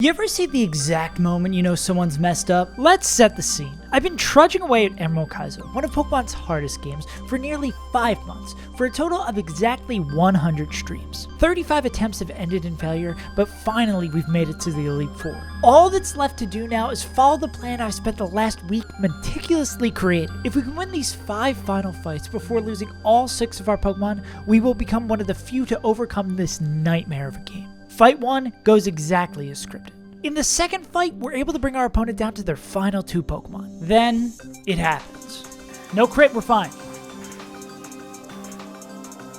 You ever see the exact moment you know someone's messed up? Let's set the scene. I've been trudging away at Emerald Kaizo, one of Pokemon's hardest games, for nearly 5 months, for a total of exactly 100 streams. 35 attempts have ended in failure, but finally we've made it to the Elite Four. All that's left to do now is follow the plan I've spent the last week meticulously creating. If we can win these 5 final fights before losing all 6 of our Pokemon, we will become one of the few to overcome this nightmare of a game. Fight 1 goes exactly as scripted. In the second fight, we're able to bring our opponent down to their final 2 Pokemon. Then, it happens. No crit, we're fine.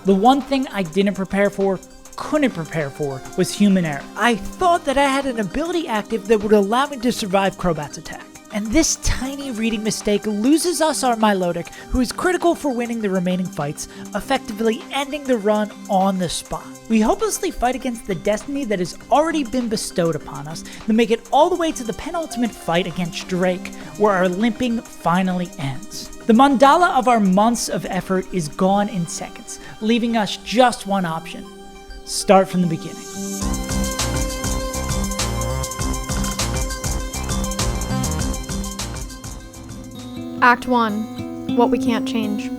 The one thing I didn't prepare for, couldn't prepare for, was human error. I thought that I had an ability active that would allow me to survive Crobat's attack. And this tiny reading mistake loses us our Milotic, who is critical for winning the remaining fights, effectively ending the run on the spot. We hopelessly fight against the destiny that has already been bestowed upon us, to make it all the way to the penultimate fight against Drake, where our limping finally ends. The mandala of our months of effort is gone in seconds, leaving us just one option: start from the beginning. Act 1. What we can't change.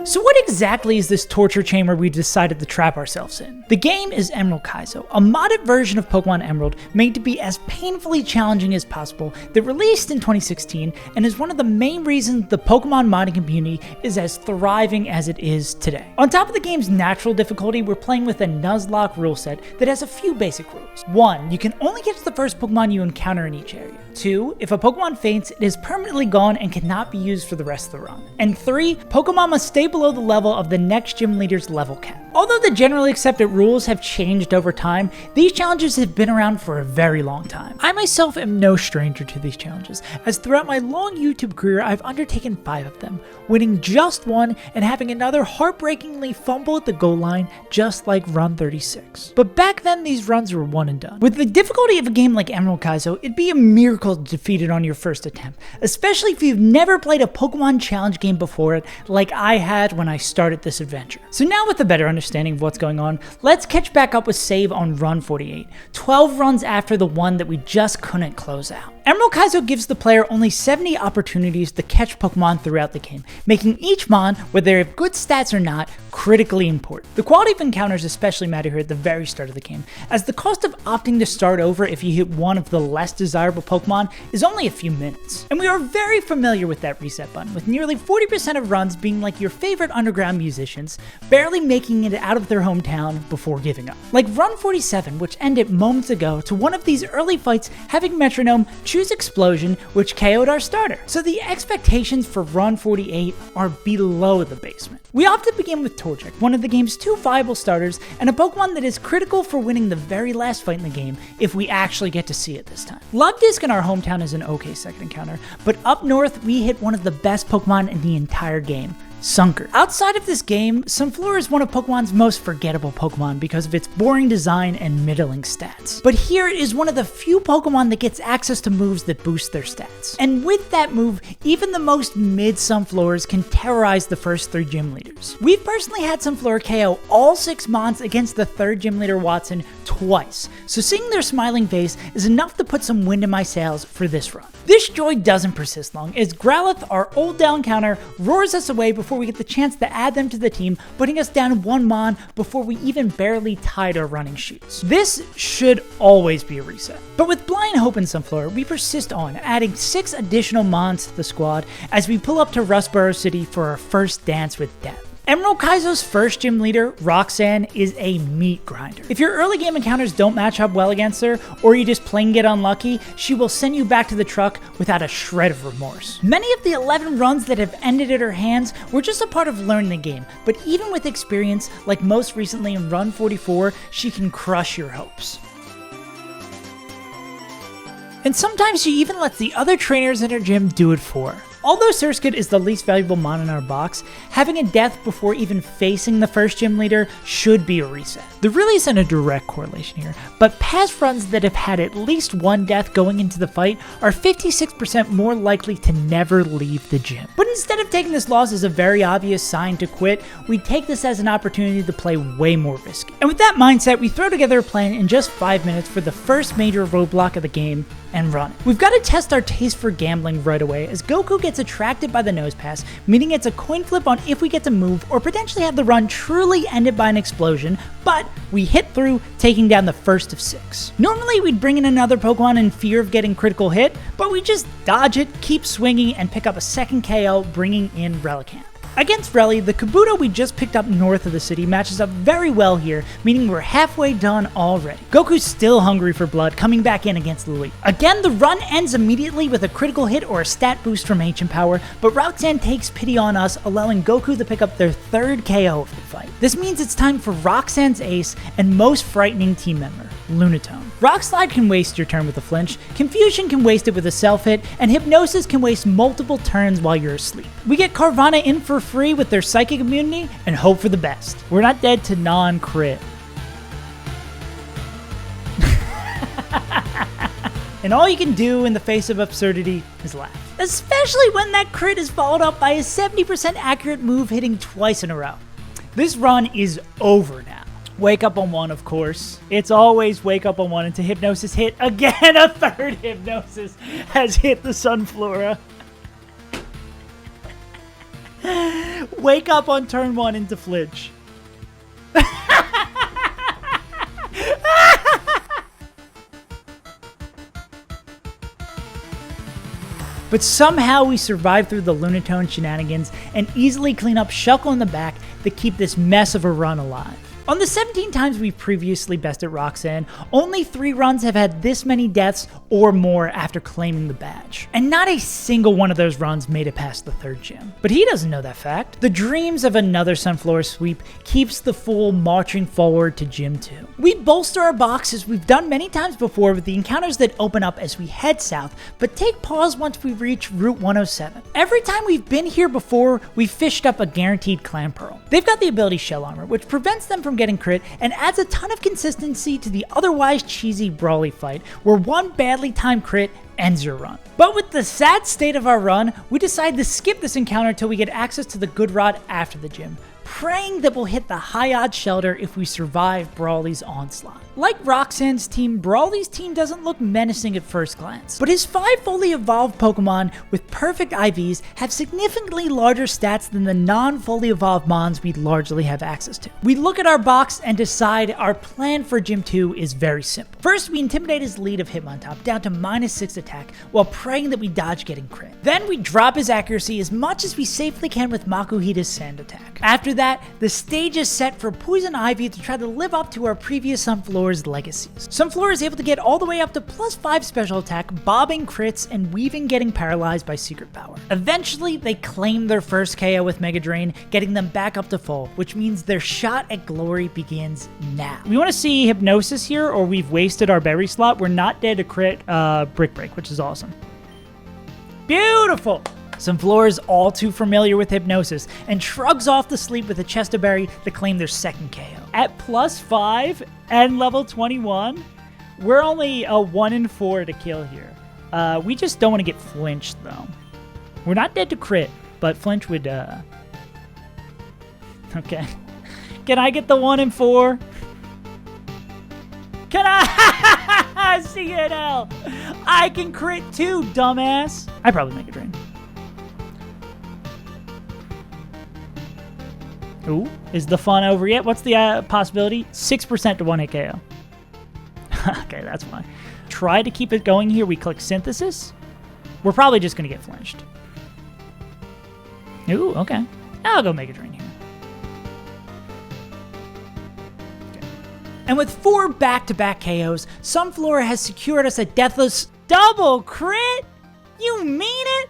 So what exactly is this torture chamber we decided to trap ourselves in? The game is Emerald Kaizo, a modded version of Pokemon Emerald made to be as painfully challenging as possible, that released in 2016 and is one of the main reasons the Pokemon modding community is as thriving as it is today. On top of the game's natural difficulty, we're playing with a Nuzlocke rule set that has a few basic rules. 1. You can only get to the first Pokemon you encounter in each area. 2. If a Pokemon faints, it is permanently gone and cannot be used for the rest of the run. And 3. Pokemon must stay below the level of the next gym leader's level cap. Although the generally accepted rules have changed over time, these challenges have been around for a very long time. I myself am no stranger to these challenges, as throughout my long YouTube career I've undertaken 5 of them, winning just one and having another heartbreakingly fumble at the goal line, just like Run 36. But back then these runs were one and done. With the difficulty of a game like Emerald Kaizo, it'd be a miracle to defeat it on your first attempt, especially if you've never played a Pokemon challenge game before it, like I had when I started this adventure. So now with a better understanding of what's going on, let's catch back up with save on Run 48, 12 runs after the one that we just couldn't close out. Emerald Kaizo gives the player only 70 opportunities to catch Pokemon throughout the game, making each Mon, whether they have good stats or not, critically important. The quality of encounters especially matter here at the very start of the game, as the cost of opting to start over if you hit one of the less desirable Pokemon is only a few minutes. And we are very familiar with that reset button, with nearly 40% of runs being like your favorite underground musicians, barely making it out of their hometown before giving up. Like Run 47, which ended moments ago, to one of these early fights having Metronome choose Explosion, which KO'd our starter. So the expectations for Run 48 are below the basement. We often begin with Torchic, one of the game's 2 viable starters, and a Pokemon that is critical for winning the very last fight in the game, if we actually get to see it this time. Lugdisk in our hometown is an okay second encounter, but up north we hit one of the best Pokemon in the entire game, Sunker. Outside of this game, Sunflora is one of Pokemon's most forgettable Pokemon because of its boring design and middling stats. But here it is one of the few Pokemon that gets access to moves that boost their stats. And with that move, even the most mid Sunfloras can terrorize the first 3 gym leaders. We've personally had Sunflora KO all 6 Mons against the 3rd gym leader Watson twice, so seeing their smiling face is enough to put some wind in my sails for this run. This joy doesn't persist long, as Growlithe, our old down counter, roars us away before we get the chance to add them to the team, putting us down 1 Mon before we even barely tied our running shoes. This should always be a reset. But with blind hope in Sunflora, we persist on, adding 6 additional Mons to the squad as we pull up to Rustboro City for our first dance with death. Emerald Kaizo's first gym leader, Roxanne, is a meat grinder. If your early game encounters don't match up well against her, or you just plain get unlucky, she will send you back to the truck without a shred of remorse. Many of the 11 runs that have ended at her hands were just a part of learning the game, but even with experience, like most recently in Run 44, she can crush your hopes. And sometimes she even lets the other trainers in her gym do it for her. Although Surskit is the least valuable mon in our box, having a death before even facing the first gym leader should be a reset. There really isn't a direct correlation here, but past runs that have had at least one death going into the fight are 56% more likely to never leave the gym. But instead of taking this loss as a very obvious sign to quit, we take this as an opportunity to play way more risky. And with that mindset, we throw together a plan in just 5 minutes for the first major roadblock of the game and run it. We've got to test our taste for gambling right away as Goku gets attracted by the nose pass, meaning it's a coin flip on if we get to move or potentially have the run truly ended by an explosion, but we hit through, taking down the first of 6. Normally we'd bring in another Pokemon in fear of getting critical hit, but we just dodge it, keep swinging, and pick up a second KO, bringing in Relicanth. Against Reli, the Kabuto we just picked up north of the city matches up very well here, meaning we're halfway done already. Goku's still hungry for blood, coming back in against Louis. Again, the run ends immediately with a critical hit or a stat boost from Ancient Power, but Roxanne takes pity on us, allowing Goku to pick up their 3rd KO of the fight. This means it's time for Roxanne's ace and most frightening team member, Lunatone. Rock Slide can waste your turn with a flinch, Confusion can waste it with a self-hit, and Hypnosis can waste multiple turns while you're asleep. We get Carvana in for free with their Psychic immunity and hope for the best. We're not dead to non-crit. And all you can do in the face of absurdity is laugh. Especially when that crit is followed up by a 70% accurate move hitting twice in a row. This run is over now. Wake up on 1, of course. It's always wake up on 1 until Hypnosis hit again. A 3rd Hypnosis has hit the Sunflora. Wake up on turn 1 into flinch. But somehow we survive through the Lunatone shenanigans and easily clean up Shuckle in the back to keep this mess of a run alive. On the 17 times we've previously bested Roxanne, only 3 runs have had this many deaths or more after claiming the badge. And not a single one of those runs made it past the 3rd gym. But he doesn't know that fact. The dreams of another Sunflora sweep keeps the fool marching forward to Gym 2. We bolster our box as we've done many times before with the encounters that open up as we head south, but take pause once we reach Route 107. Every time we've been here before, we've fished up a guaranteed Clan Pearl. They've got the ability Shell Armor, which prevents them from getting crit and adds a ton of consistency to the otherwise cheesy Brawly fight, where one badly timed crit ends your run. But with the sad state of our run, we decide to skip this encounter until we get access to the Good Rod after the gym, praying that we'll hit the high odds shelter if we survive Brawly's onslaught. Like Roxanne's team, Brawly's team doesn't look menacing at first glance, but his 5 fully evolved Pokemon with perfect IVs have significantly larger stats than the non-fully evolved Mons we'd largely have access to. We look at our box and decide our plan for Gym 2 is very simple. First, we intimidate his lead of Hitmontop down to -6 attack while praying that we dodge getting crit. Then we drop his accuracy as much as we safely can with Makuhita's Sand attack. After that, the stage is set for Poison Ivy to try to live up to our previous Sunflora's legacies. Sunflora is able to get all the way up to +5 special attack, bobbing crits, and weaving getting paralyzed by secret power. Eventually, they claim their first KO with Mega Drain, getting them back up to full, which means their shot at glory begins now. We want to see Hypnosis here, or we've wasted our berry slot. We're not dead to crit Brick Break, which is awesome. Beautiful! Sunflora is all too familiar with Hypnosis and shrugs off the sleep with a Chesto Berry to claim their second KO. At +5 and level 21, we're only a 1 in 4 to kill here. We just don't want to get flinched though. We're not dead to crit, but flinch would, okay. Can I get the 1 in 4? Can I? CNL! I can crit too, dumbass! I probably make a drain. Ooh, is the fun over yet? What's the possibility? 6% to 1-hit KO. Okay, that's fine. Try to keep it going here. We click Synthesis. We're probably just going to get flinched. Ooh, okay. I'll go Mega Drain here. Okay. And with 4 back-to-back KOs, Sunflora has secured us a deathless double crit? You mean it?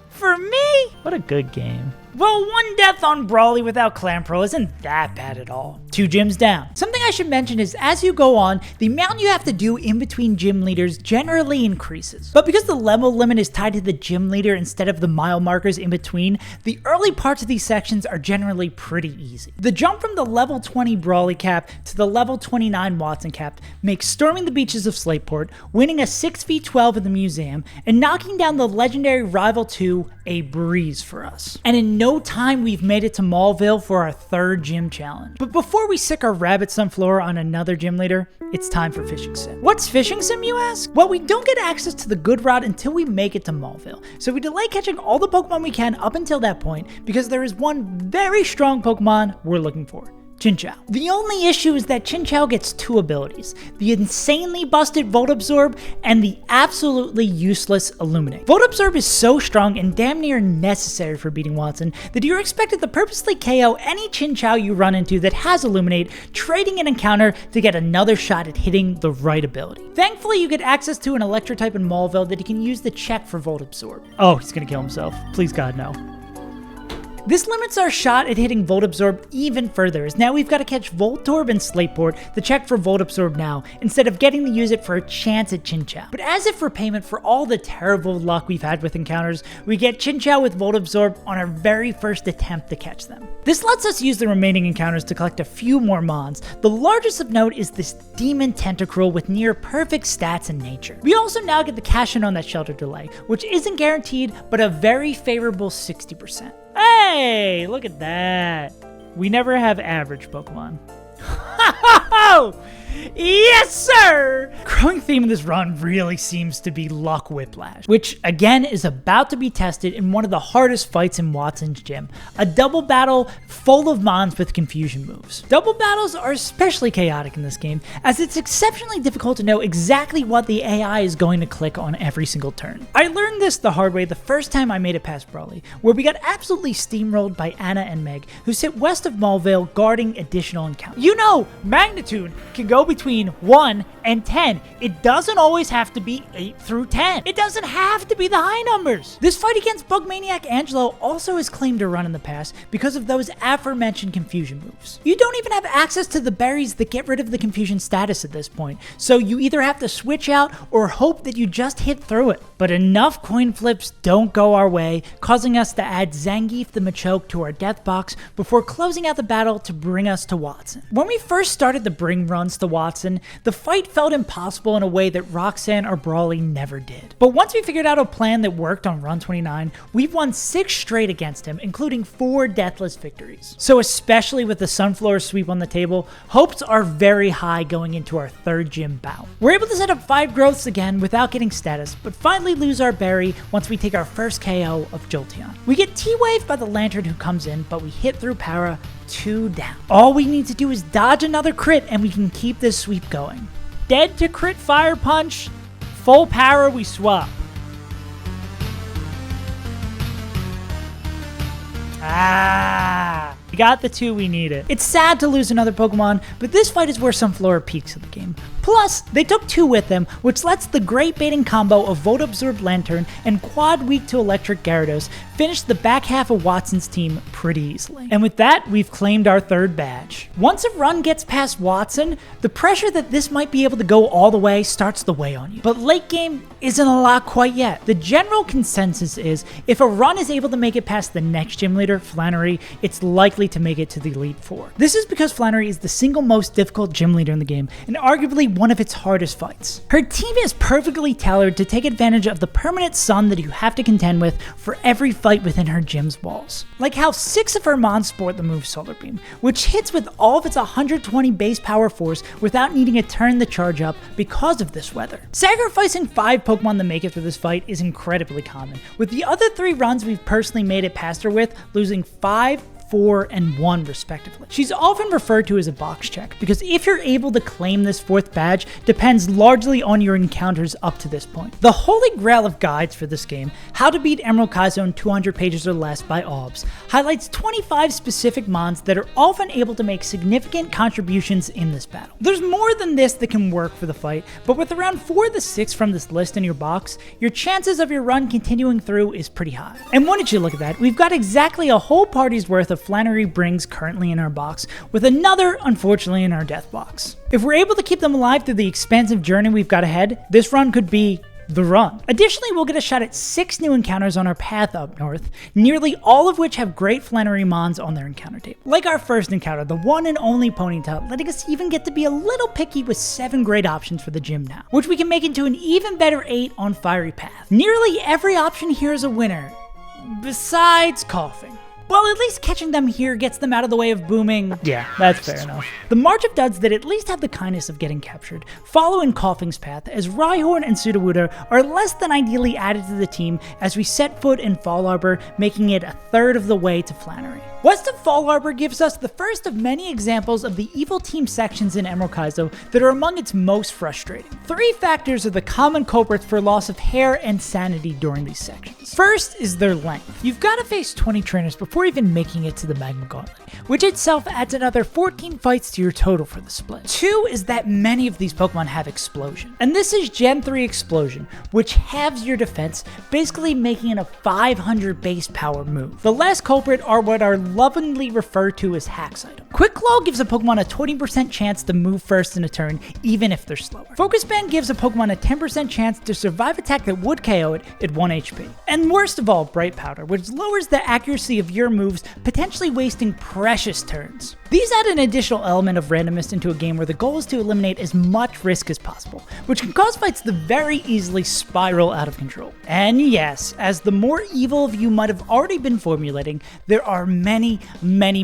For me? What a good game. Well, 1 death on Brawly without Clan Pro isn't that bad at all. 2 gyms down. Something I should mention is as you go on, the amount you have to do in between gym leaders generally increases. But because the level limit is tied to the gym leader instead of the mile markers in between, the early parts of these sections are generally pretty easy. The jump from the level 20 Brawly cap to the level 29 Wattson cap makes storming the beaches of Slateport, winning a 6v12 in the museum, and knocking down the legendary Rival 2 a breeze for us. And in no time, we've made it to Mallville for our 3rd gym challenge. But before we sick our rabbit sunflower on another gym leader, it's time for Fishing Sim. What's Fishing Sim, you ask? Well, we don't get access to the good rod until we make it to Mallville, so we delay catching all the Pokemon we can up until that point because there is one very strong Pokemon we're looking for. Chinchou. The only issue is that Chinchou gets 2 abilities, the insanely busted Volt Absorb and the absolutely useless Illuminate. Volt Absorb is so strong and damn near necessary for beating Wattson that you're expected to purposely KO any Chinchou you run into that has Illuminate, trading an encounter to get another shot at hitting the right ability. Thankfully, you get access to an Electro type in Mallville that you can use to check for Volt Absorb. Oh, he's gonna kill himself. Please God, no. This limits our shot at hitting Volt Absorb even further, as now we've got to catch Voltorb and Slateport to check for Volt Absorb now, instead of getting to use it for a chance at Chinchou. But as if repayment for all the terrible luck we've had with encounters, we get Chinchou with Volt Absorb on our very first attempt to catch them. This lets us use the remaining encounters to collect a few more mons. The largest of note is this Demon Tentacruel with near perfect stats in nature. We also now get the cash in on that Shelter Delay, which isn't guaranteed, but a very favorable 60%. Hey, look at that. We never have average Pokemon. Yes, sir! Growing theme of this run really seems to be Luck Whiplash, which again is about to be tested in one of the hardest fights in Wattson's gym, a double battle full of mons with confusion moves. Double battles are especially chaotic in this game, as it's exceptionally difficult to know exactly what the AI is going to click on every single turn. I learned this the hard way the first time I made it past Brawly, where we got absolutely steamrolled by Anna and Meg, who sit west of Mallville guarding additional encounters. You know, Magnitude can go between 1 and 10. It doesn't always have to be 8 through 10. It doesn't have to be the high numbers. This fight against Bug Maniac Angelo also has claimed a run in the past because of those aforementioned confusion moves. You don't even have access to the berries that get rid of the confusion status at this point, so you either have to switch out or hope that you just hit through it. But enough coin flips don't go our way, causing us to add Zangief the Machoke to our death box before closing out the battle to bring us to Wattson. When we first started the bring runs to Wattson, the fight felt impossible in a way that Roxanne or Brawly never did. But once we figured out a plan that worked on run 29, we've won 6 straight against him, including 4 deathless victories. So especially with the Sunflower sweep on the table, hopes are very high going into our 3rd gym bout. We're able to set up 5 growths again without getting status, but finally lose our berry once we take our first KO of Jolteon. We get T-Waved by the Lantern who comes in, but we hit through Para, 2 down. All we need to do is dodge another crit and we can keep this sweep going. Dead to crit Fire Punch, full power we swap. We got the 2 we needed. It's sad to lose another Pokemon, but this fight is where Sunflower peaks of the game. Plus, they took 2 with them, which lets the great baiting combo of Volt Absorb Lantern and Quad Weak to Electric Gyarados finish the back half of Wattson's team pretty easily. And with that, we've claimed our 3rd badge. Once a run gets past Wattson, the pressure that this might be able to go all the way starts to weigh on you. But late game isn't a lot quite yet. The general consensus is if a run is able to make it past the next gym leader, Flannery, it's likely to make it to the Elite Four. This is because Flannery is the single most difficult gym leader in the game, and arguably one of its hardest fights. Her team is perfectly tailored to take advantage of the permanent sun that you have to contend with for every fight within her gym's walls. Like how 6 of her mons sport the move Solar Beam, which hits with all of its 120 base power force without needing to turn the charge up because of this weather. Sacrificing 5 Pokemon to make it through this fight is incredibly common, with the other 3 runs we've personally made it past her with losing 5, 4, and 1 respectively. She's often referred to as a box check, because if you're able to claim this 4th badge depends largely on your encounters up to this point. The holy grail of guides for this game, How to Beat Emerald Kaizo in 200 Pages or Less by OBS, highlights 25 specific mons that are often able to make significant contributions in this battle. There's more than this that can work for the fight, but with around 4 of the 6 from this list in your box, your chances of your run continuing through is pretty high. And wouldn't you look at that, we've got exactly a whole party's worth of Flannery Brings currently in our box, with another unfortunately in our death box. If we're able to keep them alive through the expansive journey we've got ahead, this run could be the run. Additionally, we'll get a shot at 6 new encounters on our path up north, nearly all of which have great Flannery mons on their encounter table. Like our first encounter, the one and only Ponytail, letting us even get to be a little picky with 7 great options for the gym now, which we can make into an even better 8 on Fiery Path. Nearly every option here is a winner, besides coughing. Well, at least catching them here gets them out of the way of booming. Yeah, that's fair enough. The March of Duds that at least have the kindness of getting captured follow in Coughing's path, as Rhyhorn and Sudowoodo are less than ideally added to the team as we set foot in Fall Arbor, making it a third of the way to Flannery. West of Fall Arbor gives us the first of many examples of the evil team sections in Emerald Kaizo that are among its most frustrating. 3 factors are the common culprits for loss of hair and sanity during these sections. First is their length. You've got to face 20 trainers before even making it to the Magma Gauntlet, which itself adds another 14 fights to your total for the split. 2 is that many of these Pokemon have Explosion, and this is Gen 3 Explosion, which halves your defense, basically making it a 500 base power move. The last culprit are what are lovingly referred to as hacks items. Quick Claw gives a Pokemon a 20% chance to move first in a turn, even if they're slower. Focus Band gives a Pokemon a 10% chance to survive attack that would KO it at 1 HP. And worst of all, Bright Powder, which lowers the accuracy of your moves, potentially wasting precious turns. These add an additional element of randomness into a game where the goal is to eliminate as much risk as possible, which can cause fights to very easily spiral out of control. And yes, as the more evil of you might have already been formulating, there are many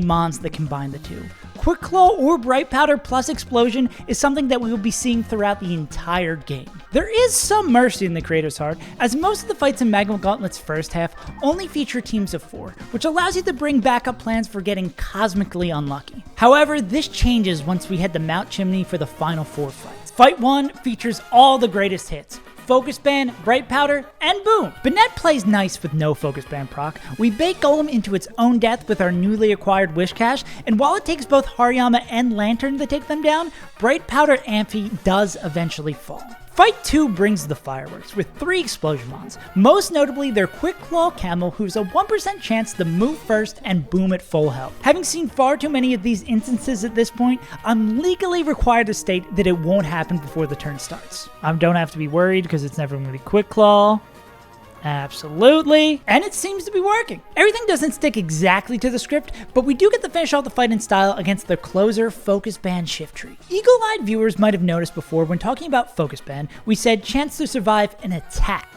mons that combine the two. Quick Claw or Bright Powder plus Explosion is something that we will be seeing throughout the entire game. There is some mercy in the creator's heart, as most of the fights in Magma Gauntlet's first half only feature teams of 4, which allows you to bring backup plans for getting cosmically unlucky. However, this changes once we head to Mount Chimney for the final 4 fights. Fight 1 features all the greatest hits: Focus Band, Bright Powder, and boom! Banette plays nice with no Focus Band proc. We bait Golem into its own death with our newly acquired Wish Cache, and while it takes both Hariyama and Lantern to take them down, Bright Powder Amphi does eventually fall. Fight 2 brings the fireworks with 3 Explosion mons, most notably their Quick Claw Camel, who's a 1% chance to move first and boom at full health. Having seen far too many of these instances at this point, I'm legally required to state that it won't happen before the turn starts. I don't have to be worried because it's never going to be Quick Claw. Absolutely. And it seems to be working. Everything doesn't stick exactly to the script, but we do get to finish off the fight in style against the closer Focus Band Shiftry. Eagle-eyed viewers might have noticed before when talking about Focus Band, we said chance to survive an attack.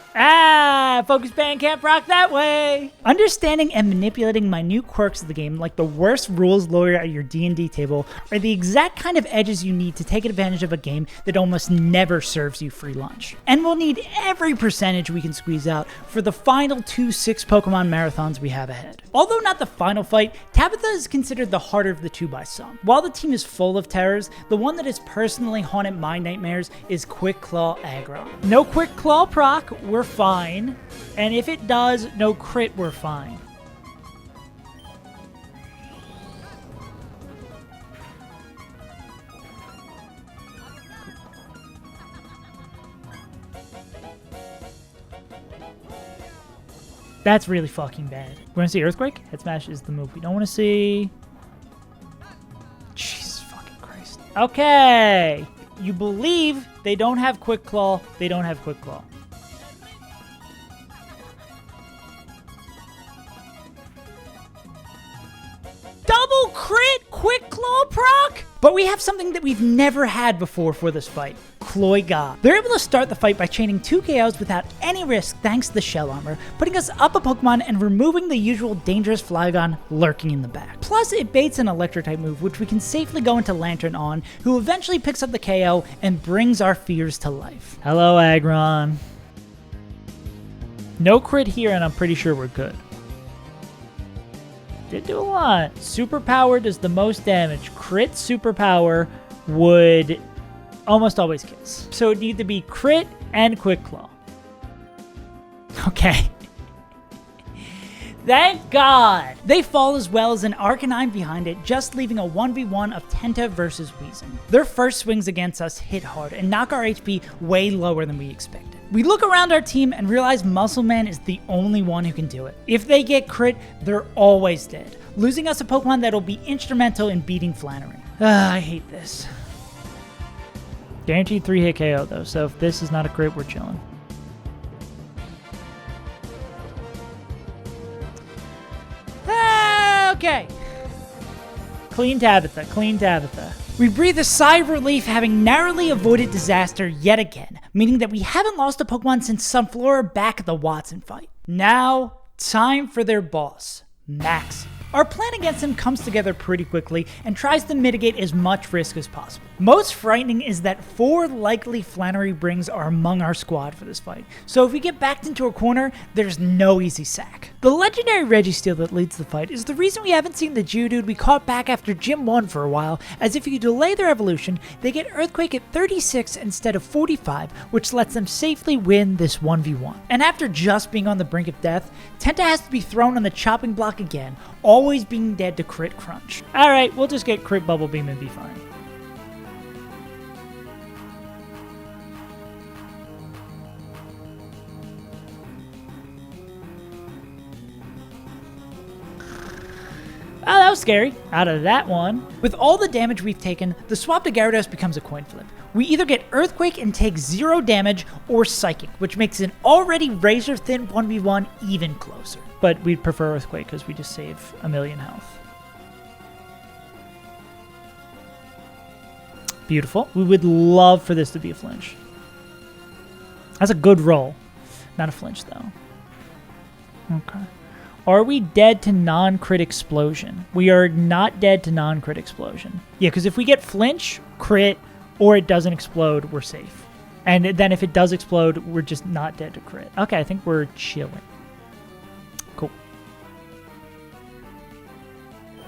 Focus Band can't proc that way. Understanding and manipulating minute quirks of the game, like the worst rules lawyer at your D&D table, are the exact kind of edges you need to take advantage of a game that almost never serves you free lunch. And we'll need every percentage we can squeeze out for the final 2 6 Pokemon marathons we have ahead. Although not the final fight, Tabitha is considered the harder of the 2 by some. While the team is full of terrors, the one that has personally haunted my nightmares is Quick Claw Aggron. No Quick Claw proc, we're fine. And if it does, no crit, we're fine. That's really fucking bad. We're gonna see Earthquake? Head Smash is the move we don't want to see. Jesus fucking Christ. Okay. You believe they don't have Quick Claw. They don't have Quick Claw. Double crit Quick Claw proc? But we have something that we've never had before for this fight. Cloyga. They're able to start the fight by chaining 2 KOs without any risk thanks to the Shell Armor, putting us up a Pokemon and removing the usual dangerous Flygon lurking in the back. Plus, it baits an Electro-type move, which we can safely go into Lantern on, who eventually picks up the KO and brings our fears to life. Hello, Aggron. No crit here, and I'm pretty sure we're good. Did do a lot. Superpower does the most damage. Crit superpower would almost always kills. So it'd need to be crit and quick claw. Okay. Thank God! They fall as well as an Arcanine behind it, just leaving a 1v1 of Tenta versus Weezing. Their first swings against us hit hard and knock our HP way lower than we expected. We look around our team and realize Muscle Man is the only one who can do it. If they get crit, they're always dead, losing us a Pokemon that'll be instrumental in beating Flannery. I hate this. Guaranteed 3-hit KO though, so if this is not a crit, we're chilling. Okay. Clean Tabitha, clean Tabitha. We breathe a sigh of relief having narrowly avoided disaster yet again, meaning that we haven't lost a Pokemon since Sunflora back at the Watson fight. Now, time for their boss, Max. Our plan against him comes together pretty quickly and tries to mitigate as much risk as possible. Most frightening is that 4 likely Flannery Brings are among our squad for this fight, so if we get backed into a corner, there's no easy sack. The legendary Registeel that leads the fight is the reason we haven't seen the Geodude we caught back after Gym 1 for a while, as if you delay their evolution, they get Earthquake at 36 instead of 45, which lets them safely win this 1v1. And after just being on the brink of death, Tenta has to be thrown on the chopping block again, always being dead to crit crunch. Alright, we'll just get crit Bubble Beam and be fine. Oh, that was scary. Out of that one. With all the damage we've taken, the swap to Gyarados becomes a coin flip. We either get Earthquake and take 0 damage, or Psychic, which makes an already razor-thin 1v1 even closer. But we'd prefer Earthquake because we just save 1,000,000 health. Beautiful. We would love for this to be a flinch. That's a good roll. Not a flinch, though. Okay. Are we dead to non-crit explosion? We are not dead to non-crit explosion. Yeah, because if we get flinch, crit, or it doesn't explode, we're safe. And then if it does explode, we're just not dead to crit. Okay, I think we're chilling. Cool.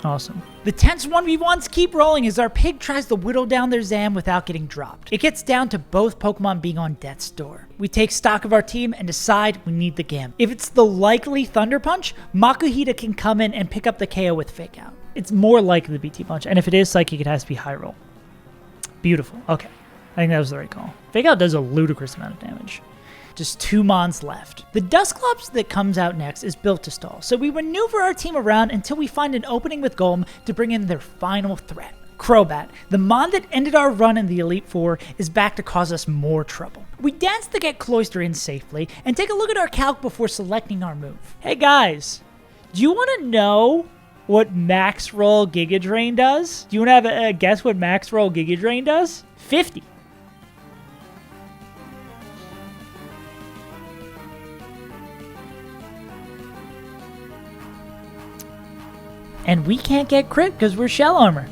Awesome. The tense 1v1s keep rolling as our pig tries to whittle down their Zam without getting dropped. It gets down to both Pokemon being on death's door. We take stock of our team and decide we need the Gambit. If it's the likely Thunder Punch, Makuhita can come in and pick up the KO with Fake Out. It's more likely the BT Punch, and if it is Psychic, it has to be High Roll. Beautiful. Okay. I think that was the right call. Fake Out does a ludicrous amount of damage. Just 2 Mons left. The Dusclops that comes out next is built to stall, so we maneuver our team around until we find an opening with Golem to bring in their final threat. Crobat, the Mon that ended our run in the Elite Four, is back to cause us more trouble. We dance to get Cloyster in safely, and take a look at our calc before selecting our move. Hey guys, do you want to know what Max Roll Giga Drain does? Do you want to have a guess what Max Roll Giga Drain does? 50. And we can't get crit because we're Shell Armor.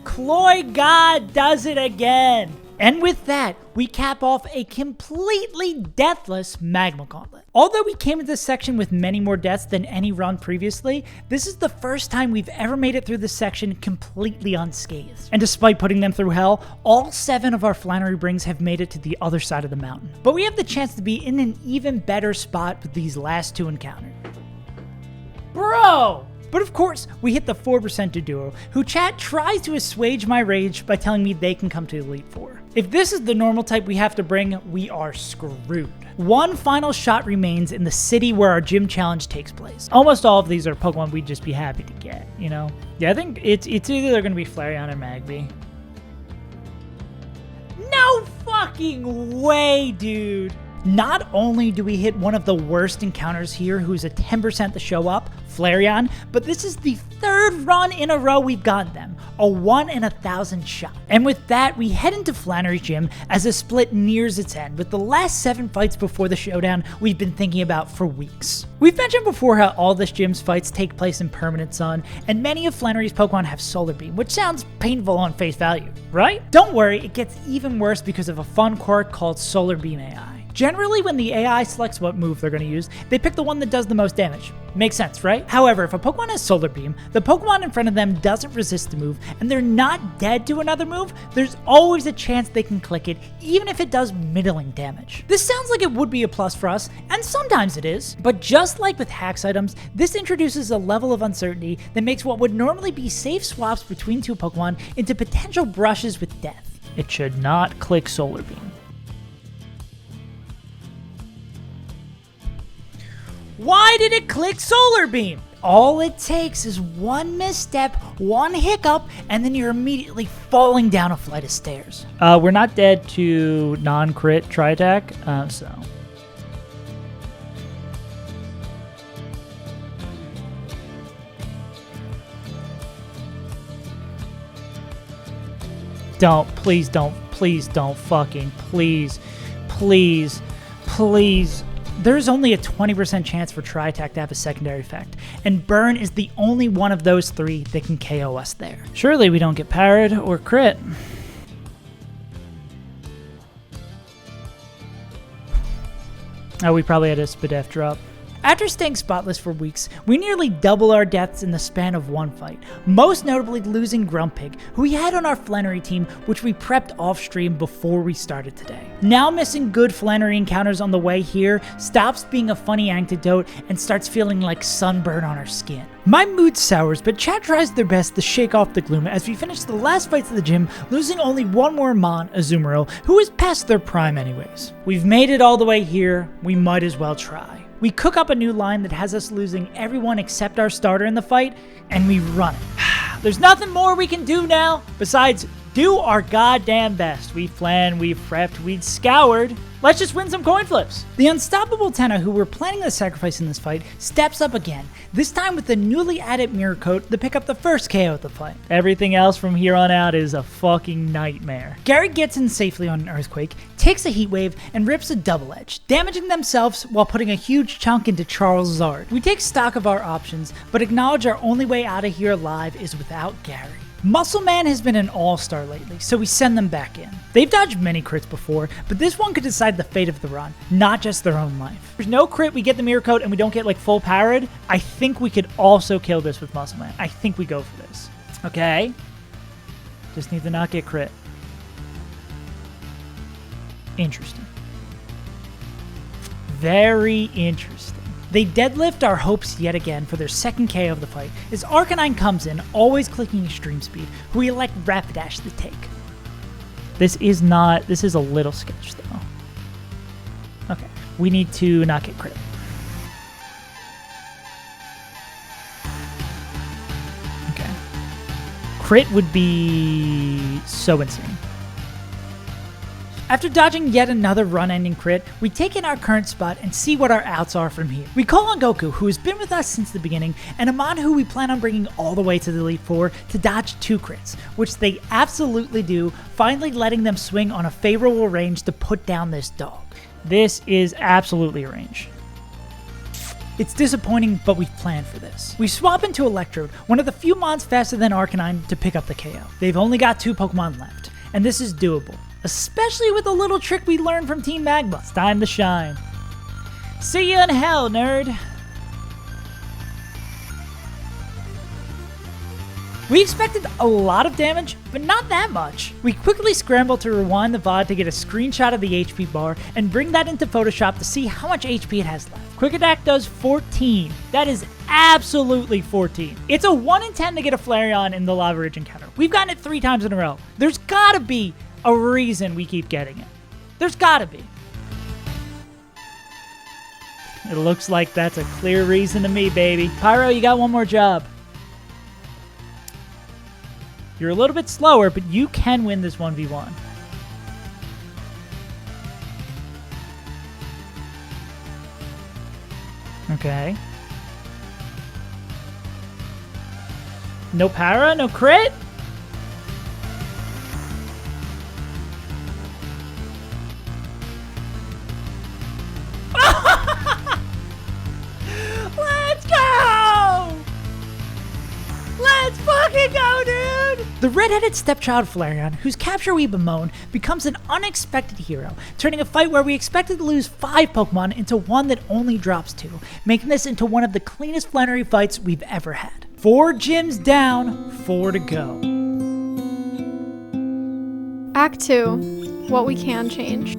Cloy God does it again. And with that, we cap off a completely deathless Magma Gauntlet. Although we came into this section with many more deaths than any run previously, this is the first time we've ever made it through this section completely unscathed. And despite putting them through hell, all 7 of our Flannery Brings have made it to the other side of the mountain. But we have the chance to be in an even better spot with these last 2 encounters. Bro! But of course, we hit the 4% duo, who chat tries to assuage my rage by telling me they can come to Elite Four. If this is the normal type we have to bring, we are screwed. One final shot remains in the city where our gym challenge takes place. Almost all of these are Pokemon we'd just be happy to get, you know? Yeah, I think it's either they're gonna be Flareon or Magby. No fucking way, dude! Not only do we hit one of the worst encounters here, who's a 10% to show up, Flareon, but this is the 3rd run in a row we've gotten them, a 1 in 1,000 shot. And with that, we head into Flannery Gym as the split nears its end, with the last 7 fights before the showdown we've been thinking about for weeks. We've mentioned before how all this gym's fights take place in permanent sun, and many of Flannery's Pokemon have Solar Beam, which sounds painful on face value, right? Don't worry, it gets even worse because of a fun quirk called Solar Beam AI. Generally, when the AI selects what move they're going to use, they pick the one that does the most damage. Makes sense, right? However, if a Pokemon has Solar Beam, the Pokemon in front of them doesn't resist the move, and they're not dead to another move, there's always a chance they can click it, even if it does middling damage. This sounds like it would be a plus for us, and sometimes it is, but just like with hacks items, this introduces a level of uncertainty that makes what would normally be safe swaps between two Pokemon into potential brushes with death. It should not click Solar Beam. Why did it click Solar Beam? All it takes is one misstep, one hiccup, and then you're immediately falling down a flight of stairs. We're not dead to non-crit tri-attack, so... Please don't fucking, please. There's only a 20% chance for Tri-Attack to have a secondary effect, and Burn is the only one of those three that can KO us there. Surely we don't get parried or crit. Oh, we probably had a Spadef drop. After staying spotless for weeks, we nearly double our deaths in the span of one fight, most notably losing Grumpig, who we had on our Flannery team, which we prepped off stream before we started today. Now missing good Flannery encounters on the way here stops being a funny anecdote and starts feeling like sunburn on our skin. My mood sours, but chat tries their best to shake off the gloom as we finish the last fights of the gym, losing only one more Mon, Azumarill, who is past their prime anyways. We've made it all the way here, we might as well try. We cook up a new line that has us losing everyone except our starter in the fight, and we run it. There's nothing more we can do now besides do our goddamn best. We've planned, we've prepped, we've scoured. Let's just win some coin flips. The unstoppable Tenna, who we're planning to sacrifice in this fight, steps up again, this time with the newly added Mirror Coat to pick up the first KO of the fight. Everything else from here on out is a fucking nightmare. Gary gets in safely on an Earthquake, takes a Heat Wave, and rips a Double Edge, damaging themselves while putting a huge chunk into Charles Zard. We take stock of our options, but acknowledge our only way out of here alive is without Gary. Muscle Man has been an all-star lately, so we send them back in. They've dodged many crits before, but this one could decide the fate of the run, not just their own life. If there's no crit, we get the Mirror Coat, and we don't get like full parried. I think we could also kill this with Muscle Man. I think we go for this. Okay. Just need to not get crit. Interesting. Very interesting. They deadlift our hopes yet again for their second KO of the fight as Arcanine comes in, always clicking Extreme Speed, who we elect Rapidash to take. This is a little sketch though. Okay, we need to not get crit. Okay. Crit would be so insane. After dodging yet another run-ending crit, we take in our current spot and see what our outs are from here. We call on Goku, who has been with us since the beginning, and Amon, who we plan on bringing all the way to the Elite Four to dodge 2 crits, which they absolutely do, finally letting them swing on a favorable range to put down this dog. This is absolutely a range. It's disappointing, but we've planned for this. We swap into Electrode, one of the few mons faster than Arcanine, to pick up the KO. They've only got 2 Pokemon left, and this is doable. Especially with a little trick we learned from Team Magma. It's time to shine. See you in hell, nerd. We expected a lot of damage, but not that much. We quickly scramble to rewind the VOD to get a screenshot of the HP bar and bring that into Photoshop to see how much HP it has left. Quick Attack does 14. That is absolutely 14. It's a 1 in 10 to get a Flareon in the Lava Ridge encounter. We've gotten it 3 times in a row. There's gotta be a reason we keep getting it. There's gotta be. It looks like that's a clear reason to me, baby. Pyro, you got one more job. You're a little bit slower, but you can win this 1v1. Okay. No para, no crit? Let's go! Let's fucking go, dude! The red-headed stepchild Flareon, whose capture we bemoan, becomes an unexpected hero, turning a fight where we expected to lose 5 Pokemon into one that only drops 2, making this into one of the cleanest Flannery fights we've ever had. 4 gyms down, 4 to go. Act 2. What we can change.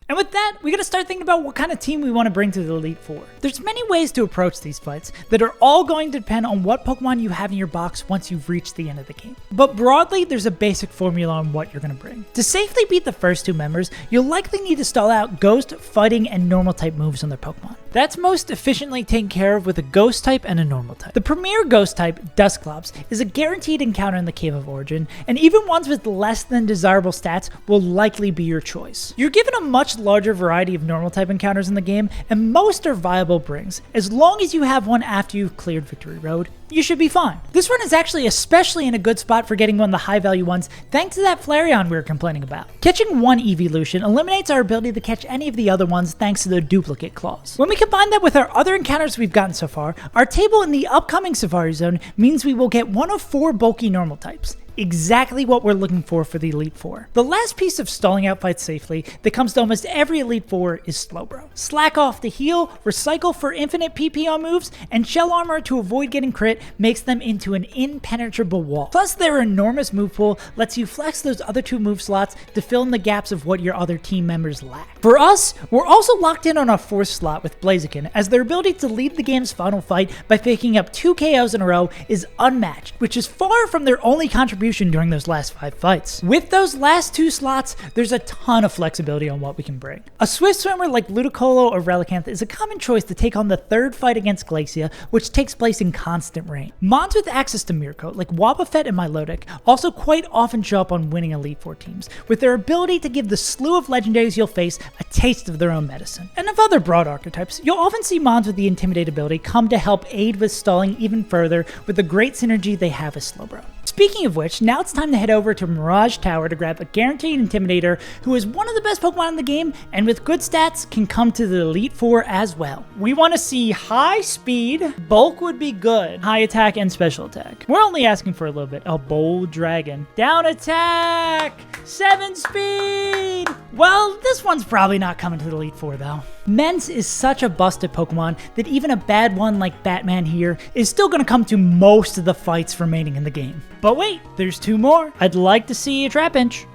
And with that, we gotta start thinking about what kind of team we want to bring to the Elite Four. There's many ways to approach these fights that are all going to depend on what Pokemon you have in your box once you've reached the end of the game. But broadly, there's a basic formula on what you're gonna bring. To safely beat the first 2 members, you'll likely need to stall out Ghost, Fighting, and Normal type moves on their Pokemon. That's most efficiently taken care of with a Ghost type and a Normal type. The premier Ghost type, Dusclops, is a guaranteed encounter in the Cave of Origin, and even ones with less than desirable stats will likely be your choice. You're given a much larger variety of Normal type encounters in the game, and most are viable brings. As long as you have one after you've cleared Victory Road, you should be fine. This run is actually especially in a good spot for getting one of the high value ones thanks to that Flareon we were complaining about. Catching one evolution eliminates our ability to catch any of the other ones thanks to the duplicate claws. When we combine that with our other encounters we've gotten so far, our table in the upcoming Safari Zone means we will get one of 4 bulky Normal types. Exactly what we're looking for the Elite Four. The last piece of stalling out fights safely that comes to almost every Elite Four is Slowbro. Slack off to heal, recycle for infinite PP on moves, and Shell Armor to avoid getting crit makes them into an impenetrable wall. Plus their enormous move pool lets you flex those other 2 move slots to fill in the gaps of what your other team members lack. For us, we're also locked in on our 4th slot with Blaziken, as their ability to lead the game's final fight by picking up 2 KOs in a row is unmatched, which is far from their only contribution during those last 5 fights. With those last 2 slots, there's a ton of flexibility on what we can bring. A Swift Swimmer like Ludicolo or Relicanth is a common choice to take on the 3rd fight against Glacia, which takes place in constant rain. Mons with access to Miracle, like Wobbuffet and Milotic, also quite often show up on winning Elite Four teams, with their ability to give the slew of legendaries you'll face a taste of their own medicine. And of other broad archetypes, you'll often see Mons with the Intimidate ability come to help aid with stalling even further with the great synergy they have with Slowbro. Speaking of which, now it's time to head over to Mirage Tower to grab a guaranteed Intimidator who is one of the best Pokemon in the game and with good stats can come to the Elite Four as well. We want to see high speed, bulk would be good, high attack and special attack. We're only asking for a little bit. A Bold Dragon. Down attack! 7 speed! Well, this one's probably not coming to the Elite Four though. Mence is such a busted Pokemon that even a bad one like Batman here is still going to come to most of the fights remaining in the game. But wait, there's 2 more. I'd like to see a Trapinch.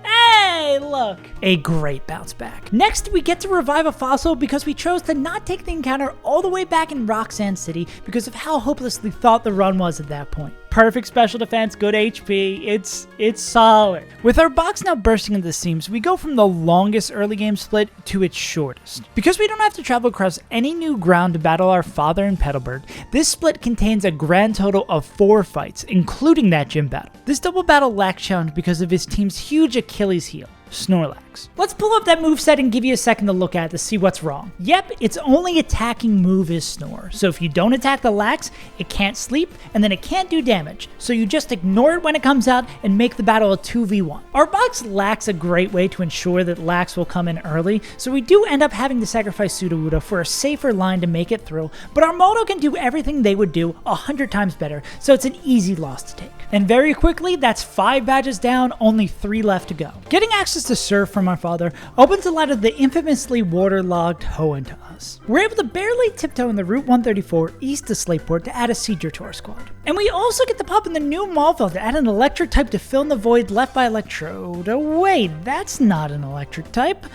Hey, look! A great bounce back. Next, we get to revive a fossil because we chose to not take the encounter all the way back in Roxanne City because of how hopelessly thought the run was at that point. Perfect special defense, good HP, it's solid. With our box now bursting into the seams, we go from the longest early game split to its shortest. Because we don't have to travel across any new ground to battle our father in Petalburg, this split contains a grand total of 4 fights, including that gym battle. This double battle lacks challenge because of his team's huge Achilles heel, Snorlax. Let's pull up that moveset and give you a second to look at it to see what's wrong. Yep, its only attacking move is Snore. So if you don't attack the Lax, it can't sleep, and then it can't do damage. So you just ignore it when it comes out and make the battle a 2v1. Our box lacks a great way to ensure that Lax will come in early, so we do end up having to sacrifice Sudowoodo for a safer line to make it through, but our Moldo can do everything they would do 100 times better, so it's an easy loss to take. And very quickly, that's 5 badges down, only 3 left to go. Getting access to Surf from our father opens a lot of the infamously waterlogged Hoenn to us. We're able to barely tiptoe in the Route 134 east to Slateport to add a Seedra to our squad. And we also get to pop in the new Malville to add an electric type to fill in the void left by Electrode. Oh wait, that's not an electric type.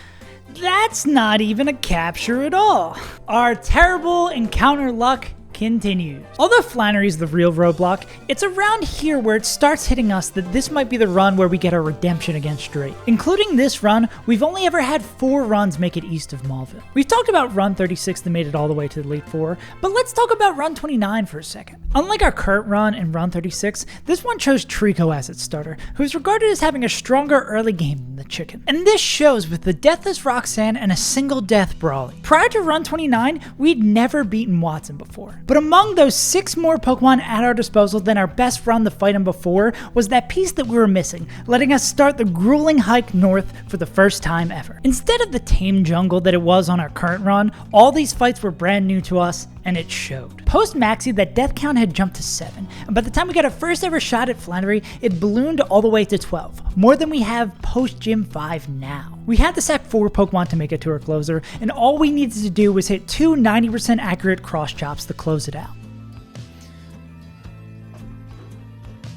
That's not even a capture at all. Our terrible encounter luck continues. Although Flannery's the real roadblock, it's around here where it starts hitting us that this might be the run where we get our redemption against Drake. Including this run, we've only ever had 4 runs make it east of Malville. We've talked about run 36 that made it all the way to the Elite Four, but let's talk about run 29 for a second. Unlike our current run and run 36, this one chose Trico as its starter, who is regarded as having a stronger early game than the chicken. And this shows with the Deathless Roxanne and a single death Brawly. Prior to run 29, we'd never beaten Watson before. But among those 6 more Pokemon at our disposal than our best run to fight him before was that piece that we were missing, letting us start the grueling hike north for the first time ever. Instead of the tame jungle that it was on our current run, all these fights were brand new to us and it showed. Post-Maxi, that death count had jumped to 7, and by the time we got our first ever shot at Flannery, it ballooned all the way to 12, more than we have post-Gym 5 now. We had to sack 4 Pokemon to make it to our closer, and all we needed to do was hit 2 90% accurate cross chops to close it out.